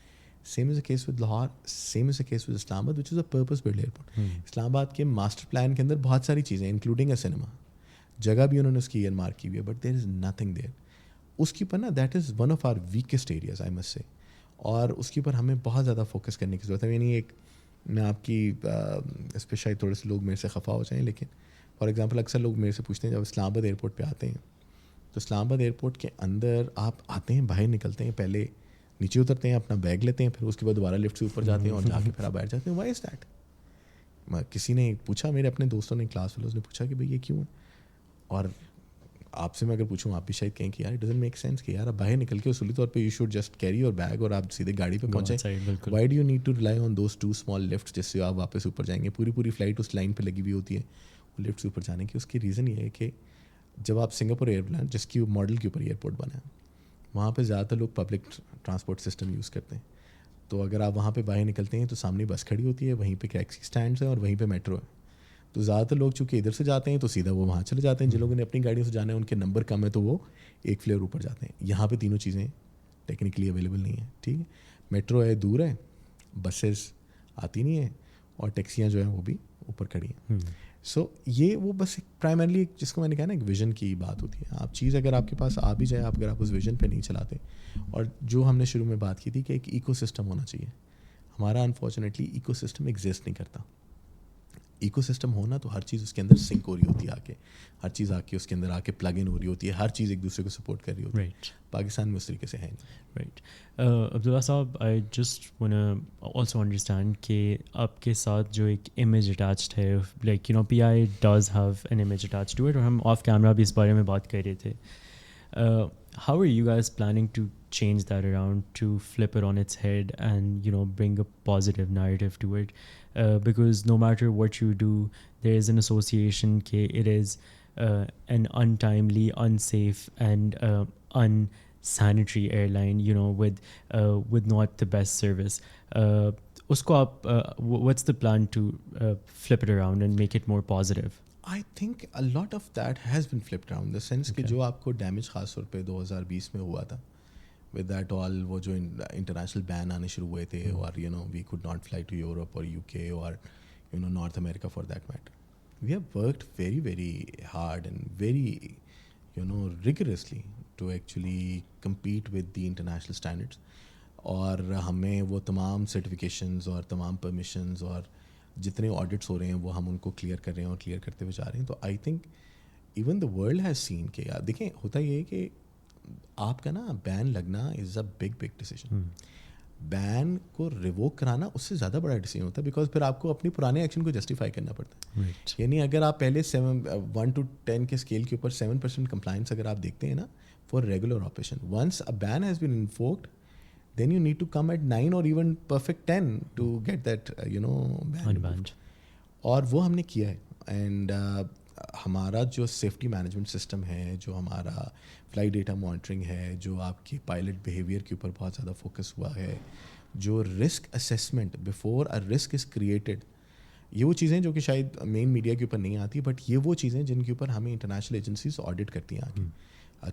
Same is a case with Lahore, same is a case with Islamabad which is a purpose build airport. Islamabad کے ماسٹر پلان کے اندر بہت ساری چیزیں انکلوڈنگ اے سنیما, جگہ بھی انہوں نے اس کی ایئر مارک کی ہوئی ہے, but there is nothing there. اس کے اوپر نا that is one of our weakest areas I must say, اور اس کے اوپر ہمیں بہت زیادہ فوکس کرنے کی ضرورت ہے. یعنی ایک میں آپ کی اس پہ شاید تھوڑے سے لوگ میرے سے خفا ہو جائیں, لیکن فار ایگزامپل اکثر لوگ میرے سے پوچھتے ہیں جب اسلام آباد ایئرپورٹ پہ آتے ہیں, تو اسلام آباد ایئرپورٹ کے اندر آپ آتے ہیں, باہر نکلتے ہیں, پہلے نیچے اترتے ہیں, اپنا بیگ لیتے ہیں, پھر اس کے بعد دوبارہ لفٹ سے اوپر جاتے ہیں, اور جا کے پھر آپ باہر جاتے ہیں. Why is that? کسی نے پوچھا, میرے اپنے دوستوں نے, کلاس فیلوز نے پوچھا کہ بھائی یہ کیوں ہے. اور آپ سے میں اگر پوچھوں, آپ بھی شاید کہیں کہ یار اٹ ڈزنٹ میک سینس کہ یار آپ باہر نکل کے اصولی طور پہ you should just carry your bag اور آپ سیدھے گاڑی پہ پہنچیں. Why do you need to rely on those 2 small lift جس سے آپ واپس اوپر جائیں گے. پوری فلائٹ اس لائن پہ لگی ہوئی ہوتی ہے وہ لفٹ سے اوپر جانے کی. اس کی ریزن یہ ہے کہ جب آپ سنگاپور ایئرپلین جس کی ماڈل کے اوپر ایئرپورٹ بنا ہے, وہاں پہ زیادہ تر لوگ پبلک ٹرانسپورٹ سسٹم یوز کرتے ہیں. تو اگر آپ وہاں پہ باہر نکلتے ہیں تو سامنے بس کھڑی ہوتی ہے, وہیں پہ ٹیکسی اسٹینڈس ہیں, اور وہیں پہ میٹرو ہے. تو زیادہ تر لوگ چونکہ ادھر سے جاتے ہیں تو سیدھا وہ وہاں چلے جاتے ہیں. جن لوگوں نے اپنی گاڑیوں سے جانا ہے ان کے نمبر کم ہے تو وہ ایک فلیئر اوپر جاتے ہیں. یہاں پہ تینوں چیزیں ٹیکنیکلی اویلیبل نہیں ہیں. ٹھیک ہے, میٹرو ہے دور ہے, بسیز آتی نہیں ہیں, اور ٹیکسیاں جو ہیں وہ بھی اوپر کھڑی ہیں. سو یہ وہ بس ایک پرائمرلی جس کو میں نے کہا نا ایک ویژن کی بات ہوتی ہے. آپ چیز اگر آپ کے پاس آ بھی جائے, اگر آپ اس ویژن پہ نہیں چلاتے, اور جو ہم نے شروع میں بات کی تھی کہ ایک ایکو سسٹم ہونا چاہیے, ہمارا انفارچونیٹلی ایکو سسٹم ایگزسٹ نہیں کرتا. ایکو سسٹم ہونا تو ہر چیز اس کے اندر سنک ہو رہی ہوتی ہے، آ کے ہر چیز آ کے اس کے اندر آ کے پلگ ان ہو رہی ہوتی ہے، ہر چیز ایک دوسرے کو سپورٹ کر رہی ہوتی ہے. پاکستان میں اس طریقے سے ہے نہیں. Right. Abdullah Sahab, I just want also understand کہ آپ کے ساتھ جو ایک امیج اٹیچڈ ہے, like you know P I does have an image attach to it, اور ہم آف کیمرہ بھی اس بارے میں بات کر رہے تھے. How are you guys planning to change that around, to flip it on its head and, you know, bring a positive narrative to it, because no matter what you do, there is an association that it is an untimely, unsafe and unsanitary airline, you know, with not the best service. Usko aap, what's the plan to flip it around and make it more positive? I think a lot of that has been flipped around, in the sense کہ جو آپ کو damage خاص طور پہ 2020 میں ہوا تھا ود دیٹ آل, وہ جو انٹرنیشنل بین آنے شروع ہوئے تھے, اور you know we could not fly to Europe اور UK اور you know North America for that matter. We have worked very very hard and very you know rigorously to actually compete with the international standards, اور ہمیں وہ تمام certifications اور تمام permissions اور جتنے آڈٹس ہو رہے ہیں وہ ہم ان کو کلیئر کر رہے ہیں اور کلیئر کرتے ہوئے جا رہے ہیں. تو I think even the world has seen کہ یار دیکھیں, ہوتا یہ ہے کہ آپ کا نا بین لگنا از اے بگ ڈیسیجن. بین کو ریووک کرانا اس سے زیادہ بڑا ڈیسیجن ہوتا ہے, بیکاز پھر آپ کو اپنی پرانے ایکشن کو جسٹیفائی کرنا پڑتا ہے. یعنی اگر آپ پہلے 1 to 10 کے اسکیل کے اوپر 7% کمپلائنس اگر آپ دیکھتے ہیں نا for regular operation, once a ban has been invoked, then you need to come at 9 or even perfect 10 to get that you know ban. اور وہ ہم نے کیا ہے. اینڈ ہمارا جو سیفٹی مینجمنٹ سسٹم ہے, جو ہمارا فلائی ڈیٹا مانیٹرنگ ہے, جو آپ کی پائلٹ بیہیویئر کے اوپر بہت زیادہ فوکس ہوا ہے, جو risk assessment before a risk is created, یہ وہ چیزیں جو کہ شاید مین میڈیا کے اوپر نہیں آتی, بٹ یہ وہ چیزیں جن کے اوپر ہمیں انٹرنیشنل ایجنسیز آڈٹ کرتی ہیں آگے,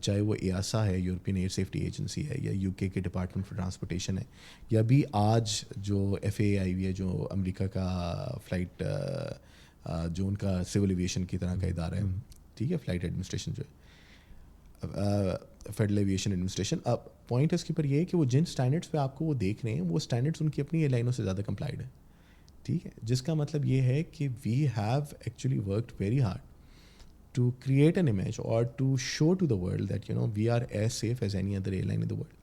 چاہے وہ EASA ہے, یورپین ایئر سیفٹی ایجنسی ہے, یا UK کے ڈپارٹمنٹ فار ٹرانسپورٹیشن ہے, یا بھی آج جو FAA آئی ہوئی ہے, جو امریکہ کا فلائٹ جو ان کا سول ایویشن کی طرح کا ادارہ ہے, ٹھیک ہے, فلائٹ ایڈمنسٹریشن جو ہے, فیڈرل ایویشن ایڈمنسٹریشن. اب پوائنٹ اس کے اوپر یہ ہے کہ وہ جن اسٹینڈرڈس پہ آپ کو وہ دیکھ رہے ہیں, وہ اسٹینڈرڈس ان کی اپنی ایئر لائنوں سے زیادہ کمپلائڈ ہے, ٹھیک ہے, جس کا مطلب یہ ہے کہ we have actually worked very hard to create an image or to show to the world that you know we are as safe as any other airline in the world.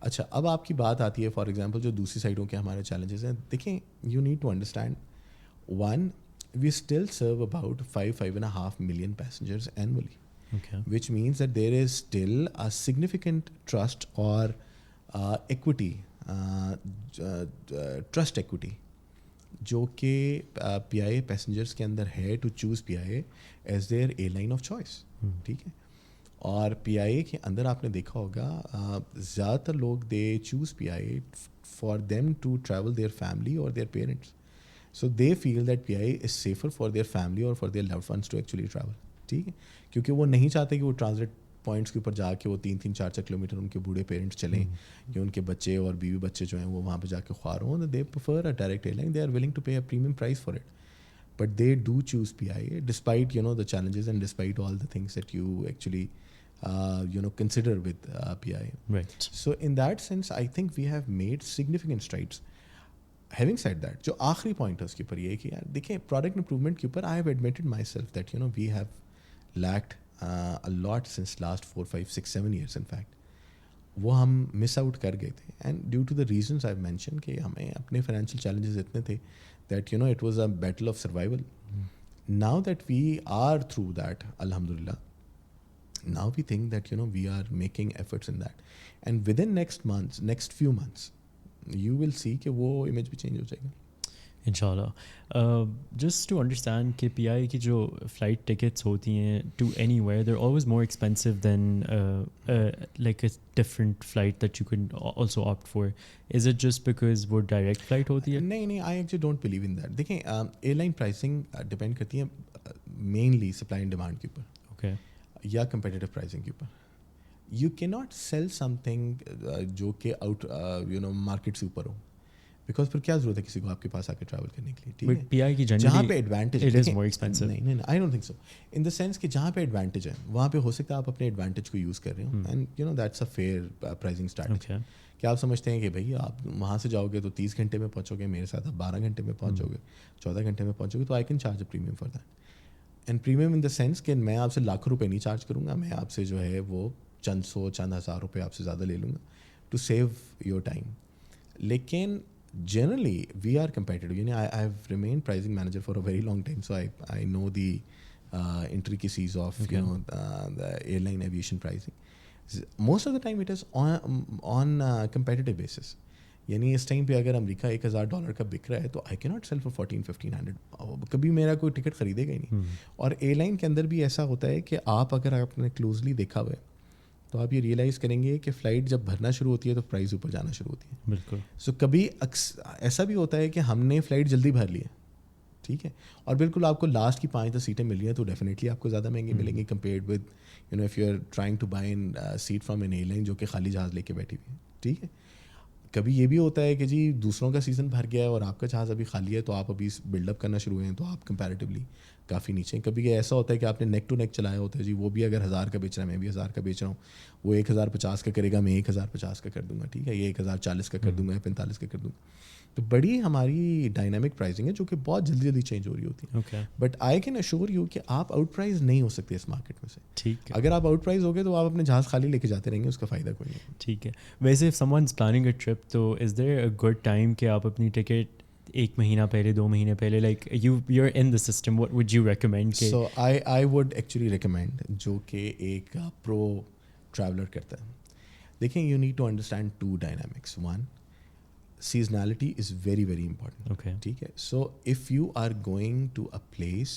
اچھا, اب آپ کی بات آتی ہے فار ایگزامپل جو دوسری سائڈوں کے ہمارے چیلنجز ہیں. دیکھیں, you need to understand, one, we still serve about 5.5 million passengers annually, which means that there is still a significant trust or equity, trust equity, جو کہ پی آئی اے پیسنجرس کے اندر ہے to choose P I A as their airline of choice, ٹھیک ہے. اور P I اے کے اندر آپ نے دیکھا ہوگا زیادہ تر لوگ they choose P I A for them to travel their family or their parents, so they feel that P I A is safer for their family or for their loved ones to actually travel, ٹھیک ہے, کیونکہ وہ نہیں چاہتے کہ وہ transit points کے اوپر جا کے وہ 3-3 4-4 کلومیٹر ان کے بوڑھے پیرنٹس چلیں, یا ان کے بچے اور بیوی بچے جو ہیں وہ وہاں پہ جا کے خوار ہوں. They prefer a direct airline, they are willing to pay a premium price for it, but they do choose P I A despite you know the challenges and despite all the things that you actually you know consider with PIA. Right. So in that sense I think we have made significant strides. Having said that, جو آخری point ہے اس کے اوپر یہ ہے کہ یار دیکھیں, پروڈکٹ امپروومنٹ کے اوپر I have admitted myself that you know we have lacked a lot since last 4, 5, 6, 7 years in fact. وہ ہم مس آؤٹ کر گئے تھے, and due to the reasons I mention کہ ہمیں اپنے فائنینشیل چیلنجز اتنے تھے that you know it was a battle of survival. Now that we are through that الحمدللہ, now we think that you know we are making efforts in that, and within next few months you will see کہ وہ image بھی change ہو جائے گا انشاءاللہ. Just to understand کہ پی I کی جو flight tickets ہوتی ہیں to anywhere they're always more expensive than like a different flight that you can also opt for. Is it just because وہ ڈائریکٹ فلائٹ ہوتی ہے؟ نہیں, I actually don't believe in that. دیکھیں, airline pricing depend کرتی ہے mainly supply and demand کے اوپر, okay, یا کمپیٹیٹیو پرائسنگ کے اوپر. یو کی ناٹ سیل سم تھنگ جو کہ آؤٹ یو نو مارکیٹ سے اوپر ہو, بیکاز پھر کیا ضرورت ہے کسی کو آپ کے پاس آ کے ٹریول کرنے کے لیے, ٹھیک ہے. پی آئی کی جہاں پہ ایڈوانٹیج نہیں, I don't think so, in the sense کہ جہاں پہ ایڈوانٹیج ہے وہاں پہ ہو سکتا ہے آپ اپنے ایڈوانٹیج کو یوز کر رہے ہو, and you know that's a fair pricing strategy. کہ آپ سمجھتے ہیں کہ بھائی آپ وہاں سے جاؤ گے تو 30 گھنٹے میں پہنچو گے، میرے ساتھ آپ 12 گھنٹے میں پہنچو گے، 14 گھنٹے میں پہنچو گے، تو I can charge a premium for that. And premium in the sense کہ میں آپ سے لاکھوں روپے نہیں چارج کروں گا، میں آپ سے جو ہے وہ چند سو چند ہزار روپے آپ سے زیادہ لے لوں گا ٹو سیو یور ٹائم. لیکن جنرلی وی آر کمپیٹیٹیو، یعنی I have remain pricing manager for a very long time, so I know the intricacies of Okay. the airline aviation pricing. Most of the time it is on competitive basis. یعنی اس time پہ اگر امریکہ $1,000 کا بک رہا ہے تو آئی کی not sell for 1400-1500. کبھی میرا کوئی ٹکٹ خریدے گا ہی نہیں. اور ایئر لائن کے اندر بھی ایسا ہوتا ہے کہ اگر آپ نے کلوزلی دیکھا ہوا ہے تو آپ یہ ریئلائز کریں گے کہ فلائٹ جب بھرنا شروع ہوتی ہے تو پرائز اوپر جانا شروع ہوتی ہے. بالکل. سو کبھی ایسا بھی ہوتا ہے کہ ہم نے فلائٹ جلدی بھر لی ہے، ٹھیک ہے، اور بالکل آپ کو لاسٹ کی 5-10 سیٹیں مل رہی ہیں تو ڈیفینیٹلی آپ کو زیادہ مہنگی ملیں گی compared with if you are trying to buy an seat from an airline جو کہ خالی جہاز لے کے بیٹھی ہوئی ہے. ٹھیک ہے، کبھی یہ بھی ہوتا ہے کہ جی دوسروں کا سیزن بھر گیا ہے اور آپ کا جہاز ابھی خالی ہے تو آپ ابھی بلڈ اپ کرنا شروع ہوئے ہیں تو آپ کمپیریٹیولی کافی نیچے ہیں. کبھی ایسا ہوتا ہے کہ آپ نے نیک ٹو نیک چلایا ہوتا ہے، جی وہ بھی اگر 1000 کا بیچ رہا ہے میں بھی 1000 کا بیچ رہا ہوں، وہ 1050 کا کرے گا میں 1050 کا کر دوں گا، ٹھیک ہے، یہ 1040 کا کر دوں گا یا 45 کا کر دوں گا. تو بڑی ہماری ڈائنامک پرائزنگ ہے جو کہ بہت جلدی جلدی چینج ہو رہی ہوتی ہے. But I can assure you کہ آپ آؤٹ پرائز نہیں ہو سکتے اس مارکیٹ میں سے. ٹھیک ہے، اگر آپ آؤٹ پرائز ہو گئے تو آپ اپنے جہاز خالی لے کے جاتے رہیں گے، اس کا فائدہ کوئی نہیں. ٹھیک ہے. ویسے if someone's planning a trip تو is there a good time کہ آپ اپنی ٹکٹ 1 مہینہ پہلے 2 مہینے پہلے like you are in the system, what would you recommend? So I would actually recommend جو کہ ایک پرو ٹریولر کرتا ہے. دیکھیں you need to understand 2 dynamics. 1 seasonality is very very important. Okay. ٹھیک ہے. So if you are going to a place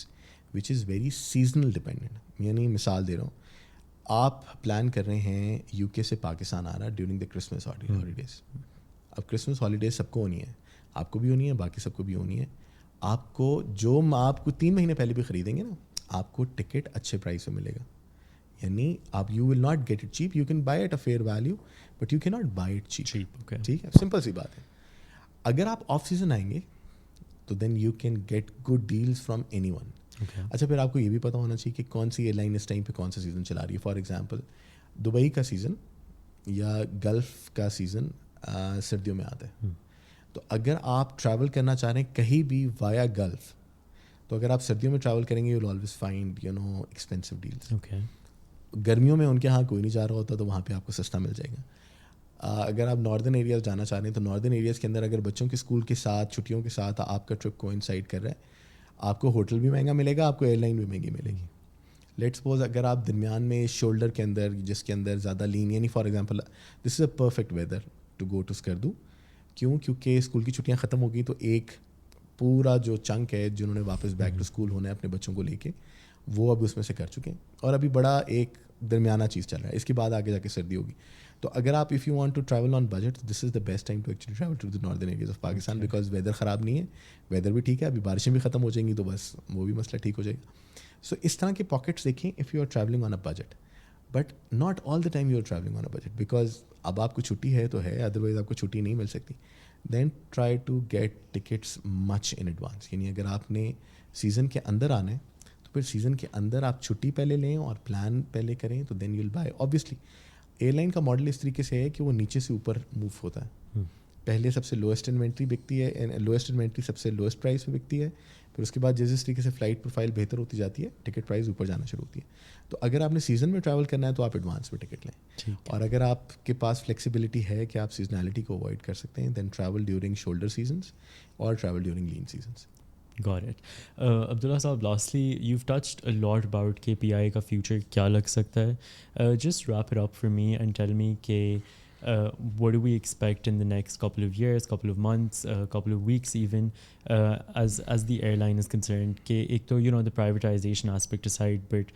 which is very seasonal dependent, یعنی مثال دے رہا ہوں، آپ پلان کر رہے ہیں یو کے سے پاکستان آ رہا ڈیورنگ دا کرسمس ہالیڈیز. اب کرسمس ہالیڈیز سب کو ہونی ہے، آپ کو بھی ہونی ہے، باقی سب کو بھی ہونی ہے. آپ کو جو آپ کو 3 مہینے پہلے بھی خریدیں گے نا، آپ کو ٹکٹ اچھے پرائز پہ ملے گا. یعنی آپ you will not get it cheap, you can buy it a fair value but you کی ناٹ بائی اٹ چیپ. ٹھیک ہے، سمپل سی بات ہے. اگر آپ آف سیزن آئیں گے تو then you can get good deals from anyone. اچھا، پھر آپ کو یہ بھی پتہ ہونا چاہیے کہ کون سی ایئر لائن اس ٹائم پہ کون سا سیزن چلا رہی ہے. فار ایگزامپل دبئی کا سیزن یا گلف کا سیزن سردیوں میں آتا ہے. تو اگر آپ ٹریول کرنا چاہ رہے ہیں کہیں بھی وایا گلف، تو اگر آپ سردیوں میں ٹریول کریں گے you will always find expensive deals. گرمیوں میں ان کے ہاں کوئی نہیں جا رہا ہوتا تو وہاں پہ آپ کو سستا مل جائے گا. اگر آپ ناردرن ایریاز جانا چاہ رہے ہیں تو ناردرن ایریاز کے اندر اگر بچوں کے اسکول کے ساتھ چھٹیوں کے ساتھ آپ کا ٹرپ کوئنسائڈ کر رہا ہے، آپ کو ہوٹل بھی مہنگا ملے گا، آپ کو ایئر لائن بھی مہنگی ملے گی. لیٹ سپوز اگر آپ درمیان میں شولڈر کے اندر جس کے اندر زیادہ لین، یعنی for example this is a perfect weather to go to Skardu. کیونکہ اسکول کی چھٹیاں ختم ہو گئی تو ایک پورا جو چنک ہے جنہوں نے واپس بیک ٹو اسکول ہونا ہے اپنے بچوں کو لے کے، وہ اب اس میں سے کر چکے ہیں. اور ابھی بڑا ایک درمیانہ چیز چل رہا ہے، اس کے بعد آگے جا کے سردی ہوگی. تو اگر آپ if you want to travel on budget, this is the best time to actually travel to the northern areas of Pakistan, because weather خراب نہیں ہے، ویدر بھی ٹھیک ہے. ابھی بارشیں بھی ختم ہو جائیں گی تو بس وہ بھی مسئلہ ٹھیک ہو جائے گا. سو اس طرح کے پاکٹس دیکھیں if you are travelling on a budget, but not all the time you are travelling on a budget, because اب آپ کو چھٹی ہے تو ہے، ادروائز آپ کو چھٹی نہیں مل سکتی. Then try to get tickets much in advance. یعنی اگر آپ نے سیزن کے اندر آنا ہے تو پھر سیزن کے اندر آپ چھٹی پہلے لیں اور پلان پہلے کریں تو then you will buy. Obviously airline کا ماڈل اس طریقے سے ہے کہ وہ نیچے سے اوپر موو ہوتا ہے. پہلے سب سے لوئسٹ انوینٹری بکتی ہے، لوئسٹ انوینٹری سب سے لوئسٹ پرائز پہ بکتی ہے. پھر اس کے بعد جس طریقے سے فلائٹ پروفائل بہتر ہوتی جاتی ہے ٹکٹ پرائز اوپر جانا شروع ہوتی ہے. تو اگر آپ نے سیزن میں ٹریول کرنا ہے تو آپ ایڈوانس میں ٹکٹ لیں. اور اگر آپ کے پاس فلیکسیبلٹی ہے کہ آپ سیزنالٹی کو اوائڈ کر سکتے ہیں، then travel during shoulder seasons اور travel during lean seasons. Got it. Abdullah صاحب, lastly, you've touched a lot about KPI کا future کیا لگ سکتا ہے. Just wrap it up for me and tell me کہ what do we expect in the next couple of years, couple of months, couple of weeks even, as the airline is concerned. کہ ایک تو the privatization aspect aside, but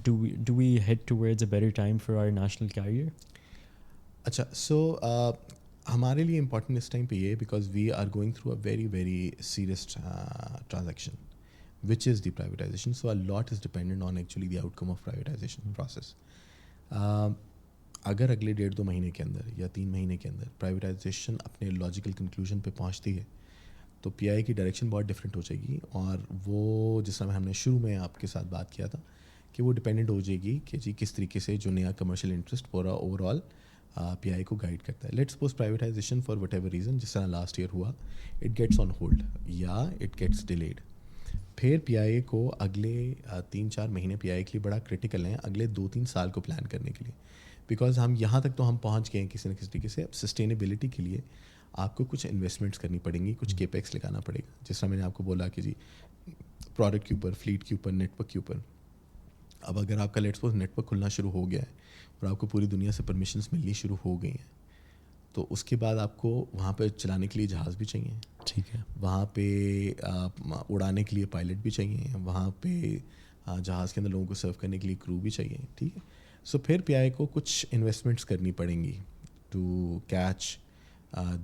do we head towards a better time for our national carrier? اچھا, سو ہمارے لیے important اس time پہ یہ ہے because we are going through a very very serious transaction which is the privatisation. So a lot is dependent on actually the outcome of privatisation process. اگر اگلے 1.5-2 مہینے کے اندر یا 3 مہینے کے اندر پرائیویٹائزیشن اپنے لاجیکل کنکلوژن پہ پہنچتی ہے تو پی آئی کی ڈائریکشن بہت ڈفرینٹ ہو جائے گی. اور وہ جس طرح ہم نے شروع میں آپ کے ساتھ بات کیا تھا کہ وہ ڈپینڈنٹ ہو جائے گی کہ جی کس طریقے سے جو نیا کمرشل انٹرسٹ پورا اوور آل پی آئی کو گائڈ کرتا ہے. Let suppose privatisation for whatever reason جس طرح لاسٹ ایئر ہوا, اٹ گیٹس آن ہولڈ یا اٹ گیٹس ڈیلیڈ. پھر پی آئی اے کو اگلے 3-4 مہینے پی آئی اے کے لیے بڑا کرٹیکل ہیں اگلے 2-3 سال کو پلان کرنے کے لیے, بیکاز ہم یہاں تک تو ہم پہنچ گئے ہیں کسی نہ کسی طریقے سے. اب سسٹینیبلٹی کے لیے آپ کو کچھ انویسٹمنٹس کرنی پڑیں گی, کچھ کے پیکس لگانا پڑے گا. جس طرح میں نے آپ کو بولا کہ جی پروڈکٹ کے اوپر, فلیٹ کے اوپر, نیٹ ورک کے اوپر. اب اگر آپ کا لیٹ سپوز نیٹ ورک کھلنا شروع ہو گیا ہے اور آپ کو پوری دنیا سے پرمیشنس ملنی شروع ہو گئی ہیں, تو اس کے بعد آپ کو وہاں پہ چلانے کے لیے جہاز بھی چاہیے, ٹھیک ہے, وہاں پہ اڑانے کے لیے پائلٹ بھی چاہیے, وہاں پہ جہاز کے اندر لوگوں کو سرو کرنے کے لیے کرو بھی چاہیے, ٹھیک ہے. سو پھر پی آئی کو کچھ انویسٹمنٹس کرنی پڑیں گی ٹو کیچ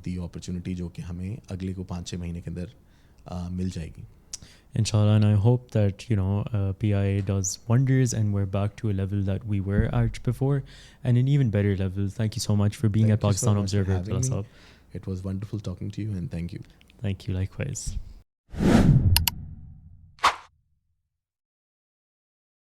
دی اپرچونیٹی جو کہ ہمیں اگلے کو 5-6 مہینے کے اندر مل جائے گی. inshallah, and I hope that PIA does wonders and we're back to a level that we were at before and an even better level. Thank you so much for being at Pakistan Observer, Abdullah Sahab. It was wonderful talking to you and thank you. Thank you, likewise.